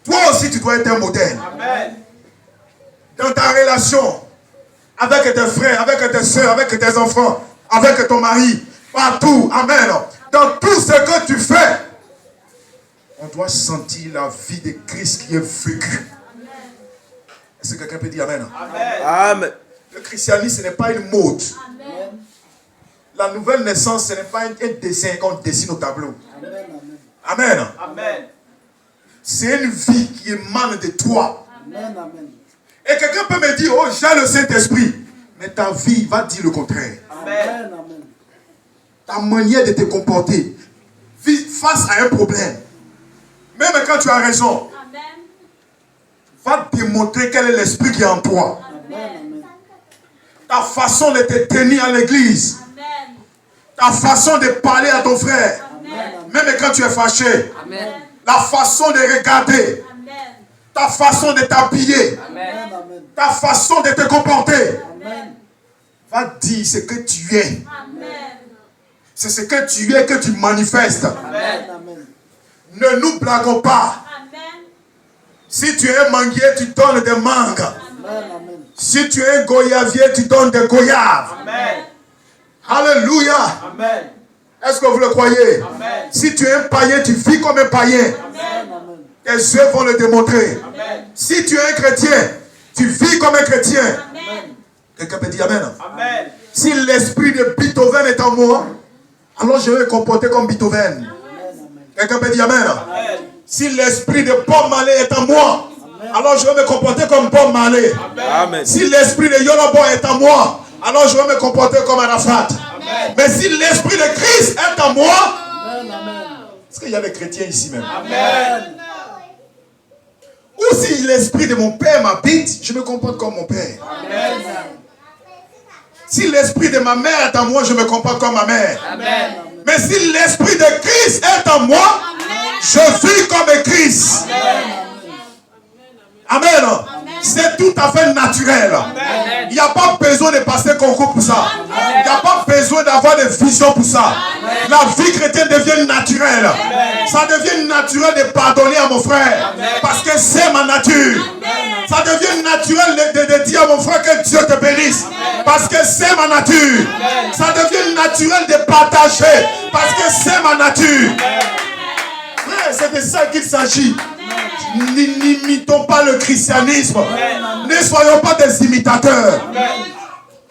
Toi aussi, tu dois être un modèle. Amen. Dans ta relation, avec tes frères, avec tes soeurs, avec tes enfants, avec ton mari, partout. Amen. Dans tout ce que tu fais, on doit sentir la vie de Christ qui est vécue. Est-ce que quelqu'un peut dire Amen? Amen. Le christianisme, ce n'est pas une mode. Amen. La nouvelle naissance, ce n'est pas un dessin qu'on dessine au tableau. Amen. Amen. C'est une vie qui émane de toi. Et quelqu'un peut me dire, oh, j'ai le Saint-Esprit. Mais ta vie va dire le contraire. Amen. Ta manière de te comporter face à un problème. Même quand tu as raison, Amen. va démontrer quel est l'esprit qui est en toi. Amen. Ta façon de te tenir à l'église. Amen. Ta façon de parler à ton frère. Amen. Même quand tu es fâché. Amen. La façon de regarder. Amen. Ta façon de t'habiller. Amen. Ta façon de te comporter. Amen. Va dire ce que tu es. Amen. C'est ce que tu es que tu manifestes. Amen. Ne nous blaguons pas. Amen. Si tu es un manguier, tu donnes des mangues. Amen. Si tu es un goyavier, tu donnes des goyaves. Amen. Alléluia. Amen. Est-ce que vous le croyez? Amen. Si tu es un païen, tu vis comme un païen. Amen. Tes yeux vont le démontrer. Amen. Si tu es un chrétien, tu vis comme un chrétien. Amen. Quelqu'un peut dire Amen. Amen. Si l'esprit de Beethoven est en moi, alors je vais me comporter comme Beethoven. Quelqu'un peut dire Amen. Amen. Si l'esprit de Bob Marley est en moi, alors je vais me comporter comme Bob Marley. Amen. Si l'esprit de Yoruba est en moi, alors je vais me comporter comme Arafat. Amen. Mais si l'esprit de Christ est en moi, Amen. est-ce qu'il y a des chrétiens ici même? Amen. Ou si l'esprit de mon père m'habite, je me comporte comme mon père. Amen. Si l'esprit de ma mère est en moi, je me comporte comme ma mère. Amen. Mais si l'esprit de Christ est en moi, je vis comme Christ. Amen. C'est tout à fait naturel. Il n'y a pas besoin de passer concours pour ça. Il n'y a pas besoin d'avoir des visions pour ça. La vie chrétienne devient naturelle. Ça devient naturel de pardonner à mon frère. Parce que c'est ma nature. Ça devient naturel de dire à mon frère que Dieu te bénisse. Parce que c'est ma nature. Ça devient naturel de partager. Parce que c'est ma nature. Frère, c'est de ça qu'il s'agit. N'imitons pas le christianisme. Ne soyons pas des imitateurs.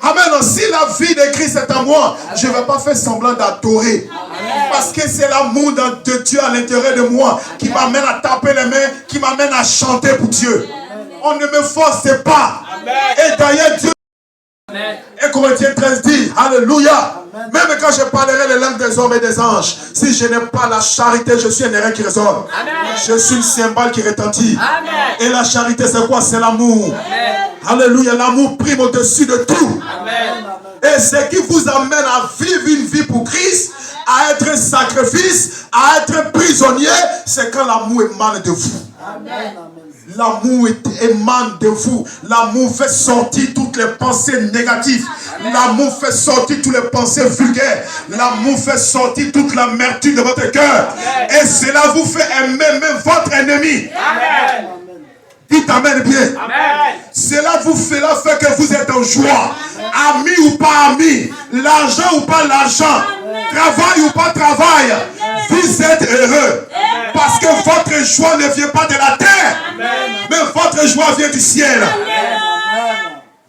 Amen. Si la vie de Christ est en moi, je ne vais pas faire semblant d'adorer. Parce que c'est l'amour de Dieu à l'intérieur de moi qui m'amène à taper les mains, qui m'amène à chanter pour Dieu. On ne me force pas. Et d'ailleurs, Dieu, et Corinthiens 13 dit, alléluia. Même quand je parlerai les langues des hommes et des anges, si je n'ai pas la charité, je suis un airain qui résonne. Je suis une cymbale qui retentit. Et la charité, c'est quoi? C'est l'amour. Alléluia, l'amour prime au-dessus de tout. Et ce qui vous amène à vivre une vie pour Christ, à être un sacrifice, à être un prisonnier, c'est quand l'amour émane de vous. L'amour émane de vous. L'amour fait sortir toutes les pensées négatives. L'amour fait sortir toutes les pensées vulgaires. L'amour fait sortir toute l'amertume de votre cœur. Et cela vous fait aimer même votre ennemi. Amen. Dites amen bien. Amen. Cela vous fait que vous êtes en joie. Ami ou pas ami. L'argent ou pas l'argent. Travail ou pas travail. Vous êtes heureux. Parce que votre joie ne vient pas de la terre. Mais votre joie vient du ciel.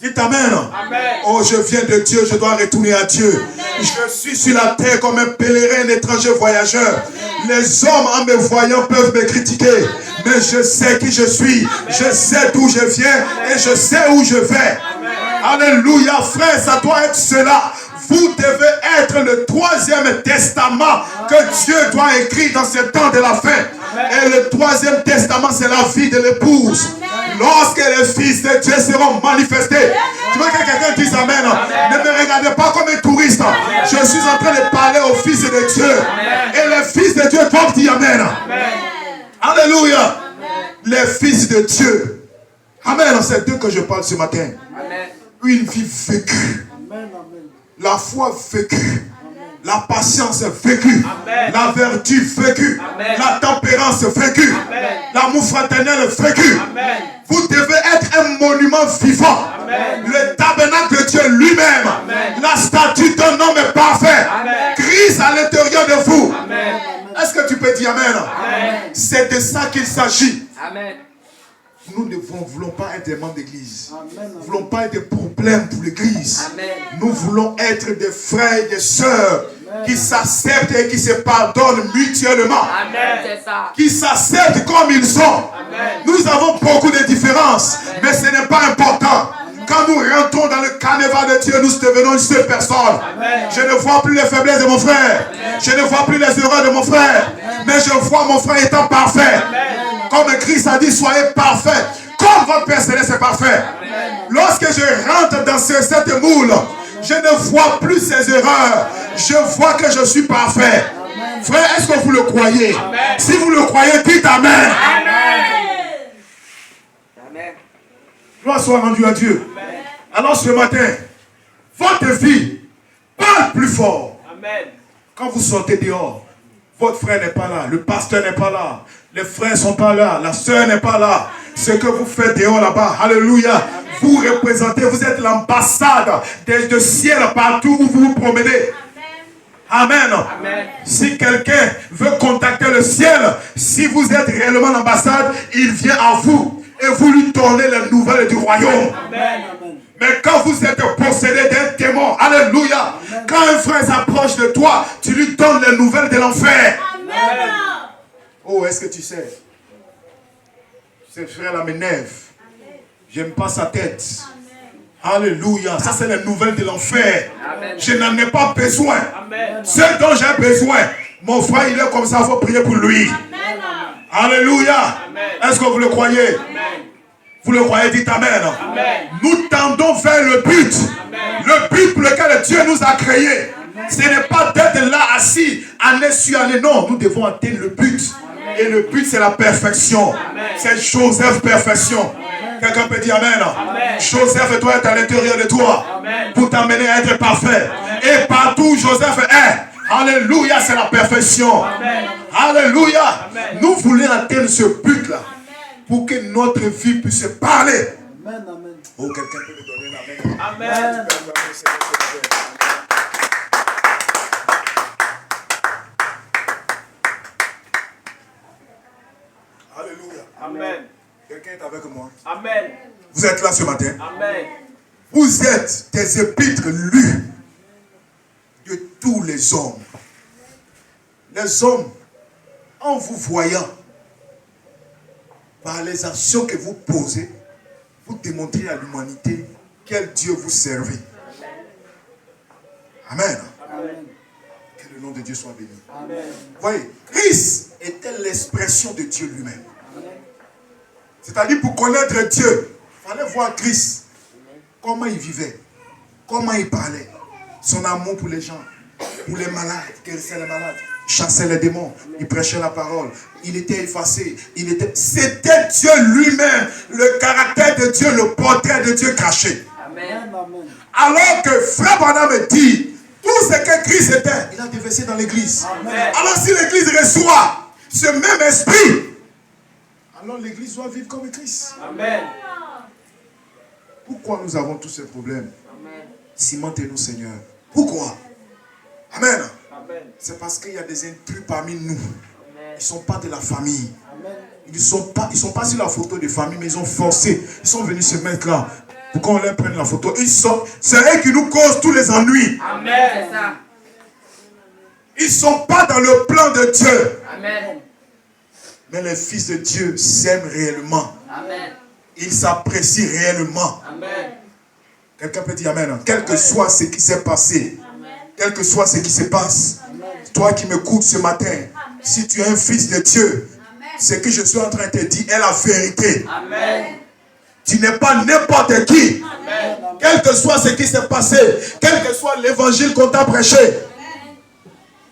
Dites amen. Oh, je viens de Dieu, je dois retourner à Dieu. Je suis sur la terre comme un pèlerin, un étranger voyageur. Les hommes en me voyant peuvent me critiquer. Mais je sais qui je suis. Je sais d'où je viens. Et je sais où je vais. Alléluia, frère, ça doit être cela. Vous devez être le troisième testament que Dieu doit écrire dans ce temps de la fin. Et le troisième testament, c'est la vie de l'épouse. Lorsque les fils de Dieu seront manifestés. Tu veux que quelqu'un dise amen? Ne me regardez pas comme un touriste. Je suis en train de parler aux fils de Dieu. Et les fils de Dieu doivent dire amen. Alléluia. Les fils de Dieu. Amen. C'est d'eux que je parle ce matin. Une vie vécue. La foi vécue. La patience vécue. La vertu vécue. La tempérance vécue. L'amour fraternel vécu. Vous devez être un monument vivant. Le tabernacle de Dieu lui-même. La statue d'un homme parfait. Christ à l'intérieur de vous. Est-ce que tu peux dire amen? C'est de ça qu'il s'agit. Nous ne voulons pas être des membres d'église. Nous ne voulons pas être des problèmes pour l'église. Nous voulons être des frères et des sœurs qui s'acceptent et qui se pardonnent mutuellement. Qui s'acceptent comme ils sont. Nous avons beaucoup de différences, mais ce n'est pas important. Quand nous rentrons dans le carnaval de Dieu, nous devenons une seule personne. Je ne vois plus les faiblesses de mon frère. Je ne vois plus les erreurs de mon frère. Mais je vois mon frère étant parfait. Comme Christ a dit, soyez parfaits. Comme votre Père Céleste est parfait. Lorsque je rentre dans cette moule, je ne vois plus ces erreurs. Je vois que je suis parfait. Frère, est-ce que vous le croyez? Si vous le croyez, dites amen. Gloire soit rendue à Dieu. Alors ce matin, votre vie parle plus fort. Quand vous sortez dehors, votre frère n'est pas là, le pasteur n'est pas là, les frères ne sont pas là, la soeur n'est pas là. Ce que vous faites dehors là-bas, alléluia, vous représentez, vous êtes l'ambassade de ciel partout où vous vous promenez. Amen. Si quelqu'un veut contacter le ciel, si vous êtes réellement l'ambassade, il vient à vous et vous lui donnez les nouvelles du royaume. Mais quand vous êtes possédé d'un démon, alléluia, quand un frère s'approche de toi, tu lui donnes les nouvelles de l'enfer. Oh, est-ce que tu sais? Ce frère-là m'énerve. J'aime pas sa tête. Alléluia. Ça, c'est les nouvelles de l'enfer. Je n'en ai pas besoin. Ce dont j'ai besoin, mon frère, il est comme ça, il faut prier pour lui. Alléluia. Est-ce que vous le croyez? Vous le croyez, dites amen. Nous tendons vers le but. Le but pour lequel Dieu nous a créés. Ce n'est pas d'être là assis, année sur année. Non, nous devons atteindre le but. Et le but, c'est la perfection. C'est Joseph, perfection. Quelqu'un peut dire amen. Joseph doit être à l'intérieur de toi pour t'amener à être parfait. Et partout où Joseph est, alléluia, c'est la perfection. Alléluia. Nous voulons atteindre ce but-là pour que notre vie puisse parler. Oh, quelqu'un peut me donner l'amen. Amen. Alléluia. Quelqu'un est avec moi. Amen. Vous êtes là ce matin. Amen. Vous êtes des épîtres lus de tous les hommes. Les hommes, en vous voyant, par les actions que vous posez, vous démontrez à l'humanité quel Dieu vous servez. Amen. Amen. Que le nom de Dieu soit béni. Amen. Voyez, Christ était l'expression de Dieu lui-même. C'est-à-dire pour connaître Dieu, il fallait voir Christ. Comment il vivait, comment il parlait, son amour pour les gens, pour les malades, guérissait les malades, chassait les démons, il prêchait la parole, il était effacé, c'était Dieu lui-même, le caractère de Dieu, le portrait de Dieu caché. Amen. Amen. Alors que Frère Branham dit, tout ce que Christ était, il a déversé dans l'église. Amen. Alors si l'église reçoit ce même esprit, alors l'église doit vivre comme Christ. Amen. Pourquoi nous avons tous ces problèmes? Amen. Cimentez-nous, Seigneur. Pourquoi? Amen. Amen. C'est parce qu'il y a des intrus parmi nous. Amen. Ils ne sont pas de la famille. Amen. Ils ne sont pas sur la photo de famille, mais ils ont forcé. Ils sont venus se mettre là. Pour qu'on leur prenne la photo. C'est eux qui nous causent tous les ennuis. Amen. C'est ça. Ils ne sont pas dans le plan de Dieu. Amen. Mais les fils de Dieu s'aiment réellement. Amen. Ils s'apprécient réellement. Amen. Quelqu'un peut dire Amen. Quel que soit ce qui s'est passé. Quel que soit ce qui se passe. Toi qui m'écoutes ce matin. Si tu es un fils de Dieu. Ce que je suis en train de te dire est la vérité. Amen. Tu n'es pas n'importe qui. Amen. Quel que soit ce qui s'est passé. Quel que soit l'évangile qu'on t'a prêché.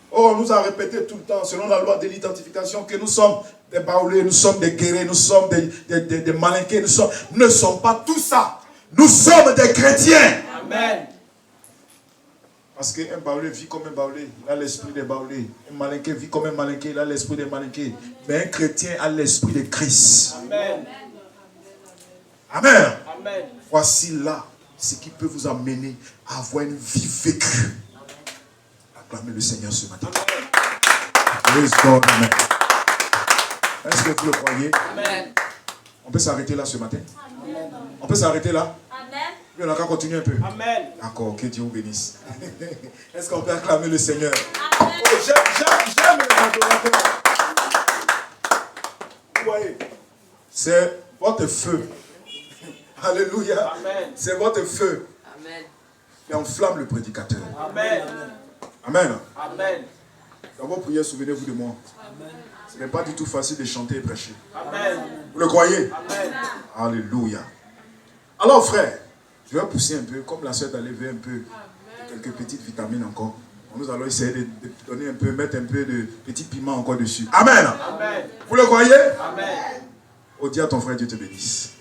Oh, on nous a répété tout le temps, selon la loi de l'identification, que nous sommes des baoulés, nous sommes des guerriers, nous sommes des malinqués, nous ne sommes pas tout ça. Nous sommes des chrétiens. Amen. Parce qu'un baoulé vit comme un baoulé, il a l'esprit des baoulés. Un malinqué vit comme un malinqué, il a l'esprit des malinqués. Mais un chrétien a l'esprit de Christ. Amen. Amen. Amen. Voici là ce qui peut vous amener à avoir une vie vécue. Acclamez le Seigneur ce matin. Praise God. Amen. Est-ce que vous le croyez? Amen. On peut s'arrêter là ce matin? On peut s'arrêter là? Amen. Oui, on a qu'à continuer un peu. Amen. D'accord, que Dieu vous bénisse. Est-ce qu'on peut acclamer le Seigneur? Amen. Oh, j'aime les adorateurs. Vous voyez, c'est votre feu. Alléluia. Amen. C'est votre feu Amen. qui enflamme le prédicateur. Amen. Amen. Amen. Dans vos prières, souvenez-vous de moi. Ce n'est pas du tout facile de chanter et prêcher. Amen. Vous le croyez? Amen. Alléluia. Alors frère, je vais pousser un peu, comme la sœur a levé un peu, quelques petites vitamines encore. Nous allons essayer de donner un peu, mettre un peu de petits piments encore dessus. Amen. Amen. Vous le croyez? Amen. Oh, dis à ton frère, Dieu te bénisse.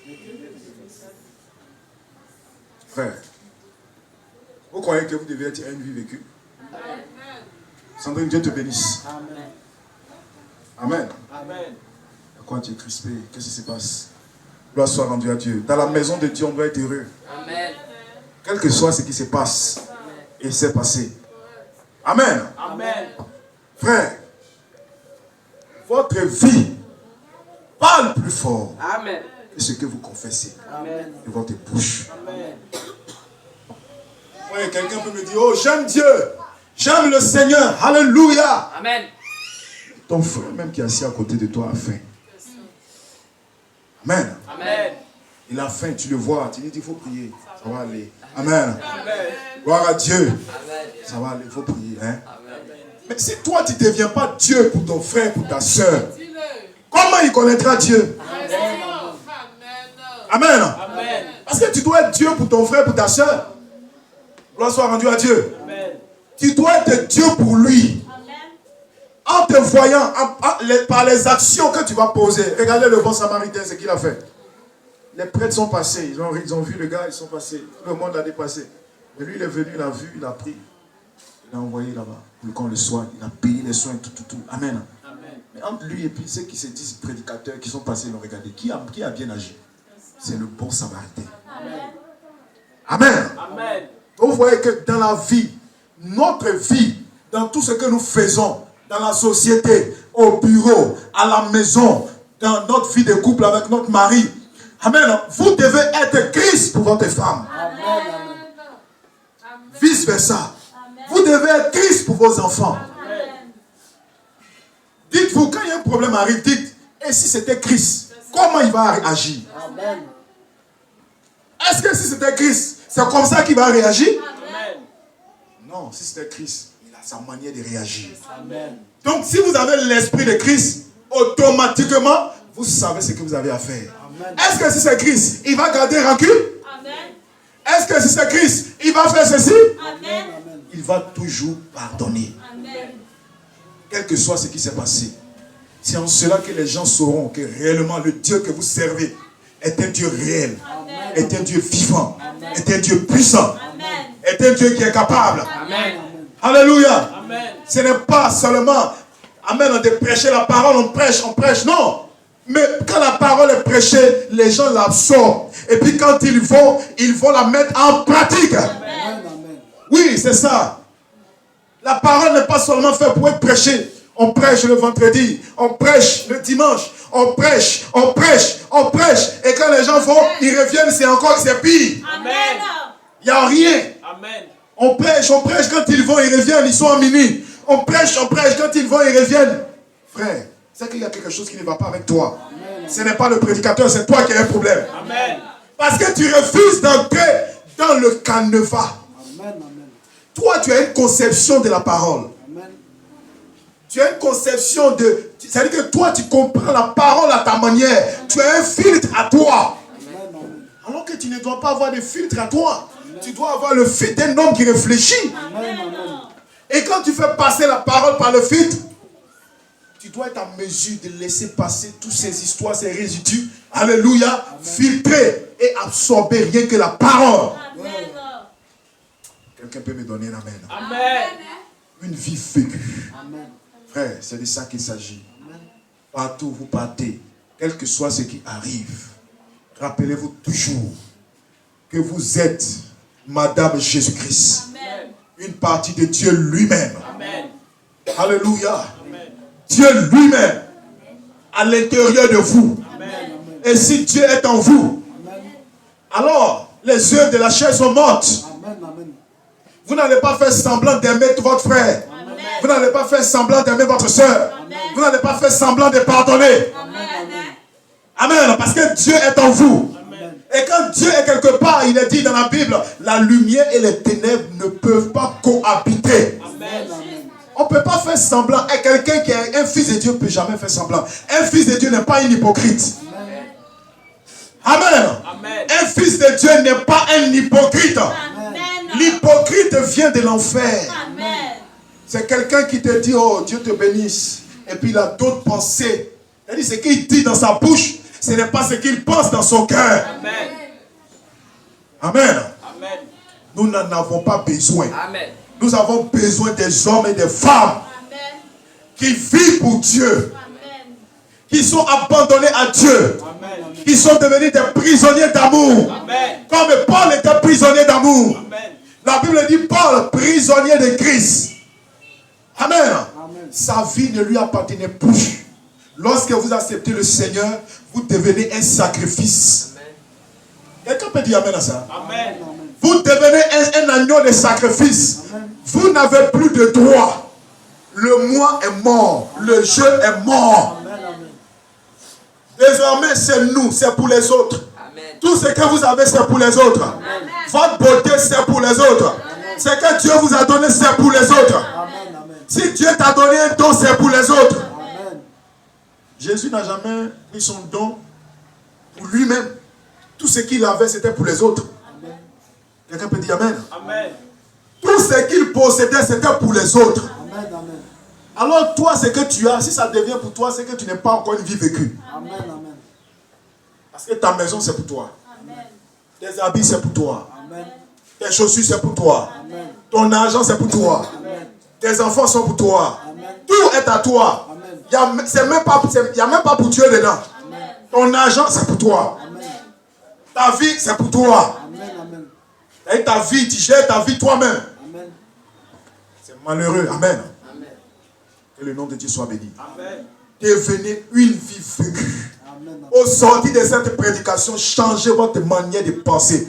Frère, vous croyez que vous devez être une vie vécue? Sandrine, Dieu te bénisse. Amen. Amen. Amen. Pourquoi tu es crispé? Qu'est-ce qui se passe? Gloire soit rendue à Dieu. Dans la maison de Dieu, on doit être heureux. Amen. Quel que soit ce qui se passe, et s'est passé. Amen. Amen. Frère, votre vie parle plus fort Amen. que ce que vous confessez Amen. de votre bouche. Amen. Oui, quelqu'un peut me dire, oh, j'aime Dieu, j'aime le Seigneur, alléluia. Amen. Ton frère même qui est assis à côté de toi a faim. Amen. Amen. Il a faim, tu le vois, tu lui dis, il faut prier, ça va aller. Amen. Amen. Gloire à Dieu. Amen. Ça va aller, il faut prier. Hein? Amen. Mais si toi, tu ne deviens pas Dieu pour ton frère, pour ta soeur, comment il connaîtra Dieu? Amen. Amen. Parce que tu dois être Dieu pour ton frère, pour ta soeur. Gloire soit rendue à Dieu. Amen. Tu dois être Dieu pour lui. En te voyant, par les actions que tu vas poser. Regardez le bon samaritain, ce qu'il a fait. Les prêtres sont passés, ils ont vu le gars, ils sont passés. Tout le monde l'a dépassé. Mais lui, il est venu, il a vu, il a pris. Il a envoyé là-bas. Pour qu'on le soigne. Il a payé les soins, tout. Amen. Amen. Mais entre lui et puis ceux qui se disent prédicateurs, qui sont passés, ils l'ont regardé. Qui a bien agi? C'est le bon samaritain. Amen. Amen. Donc vous voyez que dans la vie, notre vie, dans tout ce que nous faisons, dans la société, au bureau, à la maison, dans notre vie de couple avec notre mari, Amen. Vous devez être Christ pour votre femme. Amen. Amen. Vice versa. Vous devez être Christ pour vos enfants. Dites-vous, quand il y a un problème arrive, dites, et si c'était Christ, comment il va agir? Amen. Est-ce que si c'était Christ, c'est comme ça qu'il va réagir? Amen. Non, si c'était Christ, il a sa manière de réagir. Amen. Donc, si vous avez l'esprit de Christ, automatiquement, vous savez ce que vous avez à faire. Amen. Est-ce que si c'est Christ, il va garder rancune? Amen. Est-ce que si c'est Christ, il va faire ceci? Amen. Amen. Il va toujours pardonner. Amen. Quel que soit ce qui s'est passé. C'est en cela que les gens sauront que réellement le Dieu que vous servez est un Dieu réel, est un Dieu vivant, est un Dieu puissant, Amen. est un Dieu qui est capable. Amen. Alléluia. Amen. Ce n'est pas seulement, amen, de prêcher la parole, on prêche, non. Mais quand la parole est prêchée, les gens l'absorbent. Et puis quand ils vont la mettre en pratique. Amen. Amen. Oui, c'est ça. La parole n'est pas seulement faite pour être prêchée. On prêche le vendredi, on prêche le dimanche, on prêche. Et quand les gens vont, ils reviennent, c'est pire. Amen. Il n'y a rien. Amen. On prêche, quand ils vont, ils reviennent, ils sont en minuit. On prêche, quand ils vont, ils reviennent. Frère, c'est qu'il y a quelque chose qui ne va pas avec toi. Amen. Ce n'est pas le prédicateur, c'est toi qui as un problème. Amen. Parce que tu refuses d'entrer dans le canevas. Amen. Amen. Toi, tu as une conception de la parole. Amen. Tu as une conception de... C'est-à-dire que toi, tu comprends la parole à ta manière. Tu as un filtre à toi. Amen. Amen. Alors que tu ne dois pas avoir de filtre à toi. Tu dois avoir le filtre d'un homme qui réfléchit. Amen. Amen. Et quand tu fais passer la parole par le filtre, tu dois être en mesure de laisser passer toutes ces histoires, ces résidus. Alléluia. Filtrer et absorber rien que la parole. Amen. Quelqu'un peut me donner un amen. Amen. Une vie vécue. Amen. Frère, c'est de ça qu'il s'agit. Amen. Partout où vous partez, quel que soit ce qui arrive, rappelez-vous toujours que vous êtes Madame Jésus-Christ, Amen. une partie de Dieu lui-même. Amen. Alléluia. Amen. Dieu lui-même à l'intérieur de vous. Amen. Et si Dieu est en vous, Amen. alors les œuvres de la chair sont mortes. Amen. Amen. Vous n'allez pas faire semblant d'aimer votre frère. Amen. Vous n'allez pas faire semblant d'aimer votre soeur. Amen. Vous n'allez pas faire semblant de pardonner. Amen. Amen. Parce que Dieu est en vous. Amen. Et quand Dieu est quelque part, il est dit dans la Bible, la lumière et les ténèbres ne peuvent pas cohabiter. Amen. On ne peut pas faire semblant. Et quelqu'un qui est un fils de Dieu ne peut jamais faire semblant. Un fils de Dieu n'est pas un hypocrite. Amen. Amen. Un fils de Dieu n'est pas un hypocrite. Amen. L'hypocrite vient de l'enfer. Amen. C'est quelqu'un qui te dit, oh Dieu te bénisse. Et puis il a d'autres pensées. C'est-à-dire ce qu'il dit dans sa bouche, ce n'est pas ce qu'il pense dans son cœur. Amen. Amen. Amen. Nous n'en avons pas besoin. Amen. Nous avons besoin des hommes et des femmes Amen. qui vivent pour Dieu, Amen. qui sont abandonnés à Dieu, Amen. qui sont devenus des prisonniers d'amour. Amen. Comme Paul était prisonnier d'amour. Amen. La Bible dit Paul, prisonnier de Christ. Amen. Amen. Sa vie ne lui appartenait plus. Lorsque vous acceptez le Seigneur, vous devenez un sacrifice. Quelqu'un peut dire Amen à ça? Amen. Vous devenez un agneau de sacrifice. Amen. Vous n'avez plus de droit. Le moi est mort. Le je est mort. Amen. Amen. Désormais, c'est nous, c'est pour les autres. Amen. Tout ce que vous avez, c'est pour les autres. Votre beauté, c'est pour les autres. Ce que Dieu vous a donné, c'est pour les autres. Amen. Amen. Si Dieu t'a donné un don, c'est pour les autres. Amen. Jésus n'a jamais pris son don pour lui-même. Tout ce qu'il avait, c'était pour les autres. Amen. Quelqu'un peut dire Amen. Amen. Tout ce qu'il possédait, c'était pour les autres. Amen. Amen. Alors toi, ce que tu as, si ça devient pour toi, c'est que tu n'as pas encore une vie vécue. Amen. Amen. Parce que ta maison, c'est pour toi. Amen. Tes habits, c'est pour toi. Amen. Tes chaussures, c'est pour toi. Amen. Ton argent, c'est pour toi. Amen. Tes enfants sont pour toi. Amen. Tout est à toi. Amen. Il n'y a même pas pour Dieu dedans. Amen. Ton argent, c'est pour toi. Amen. Ta vie, c'est pour toi. Amen. Amen. Et ta vie, tu gères ta vie toi-même. Amen. C'est malheureux. Amen. Amen. Que le nom de Dieu soit béni. Amen. Devenez une vie vécue. Au sortir de cette prédication, changez votre manière de penser.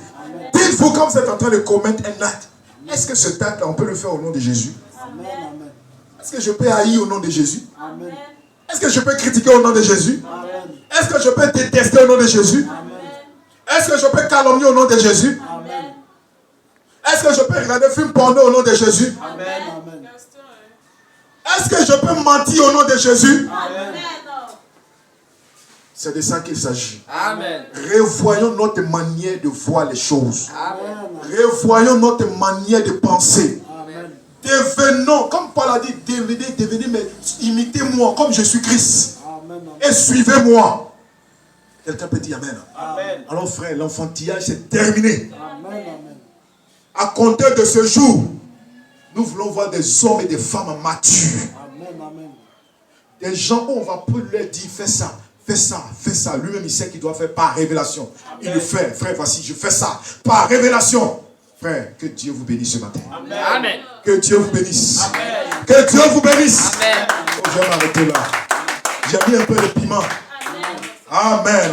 Dites-vous quand vous êtes en train de commettre un acte. Est-ce que cet acte-là, on peut le faire au nom de Jésus? Amen. Amen. Est-ce que je peux haïr au nom de Jésus? Amen. Est-ce que je peux critiquer au nom de Jésus? Amen. Est-ce que je peux détester au nom de Jésus? Est-ce que je peux calomnier au nom de Jésus? Amen. Est-ce que je peux regarder film porno au nom de Jésus? Amen. Amen. Est-ce que je peux mentir au nom de Jésus? Amen. C'est de ça qu'il s'agit. Amen. Revoyons notre manière de voir les choses. Amen. Revoyons notre manière de penser. Amen. Devenons, comme Paul a dit, devenez, mais imitez-moi comme je suis Christ. Amen. Et suivez-moi. Quelqu'un peut dire Amen. Amen. Alors frère, l'enfantillage c'est terminé. Amen. Amen. À compter de ce jour, nous voulons voir des hommes et des femmes matures. Amen. Amen. Des gens où on va plus leur dire fais ça. Fais ça, fais ça. Lui-même, il sait qu'il doit faire par révélation. Amen. Il le fait. Frère, voici, je fais ça par révélation. Frère, que Dieu vous bénisse ce matin. Amen. Que Dieu vous bénisse. Amen. Que Dieu vous bénisse. Amen. Oh, je vais m'arrêter là. J'ai mis un peu de piment. Amen.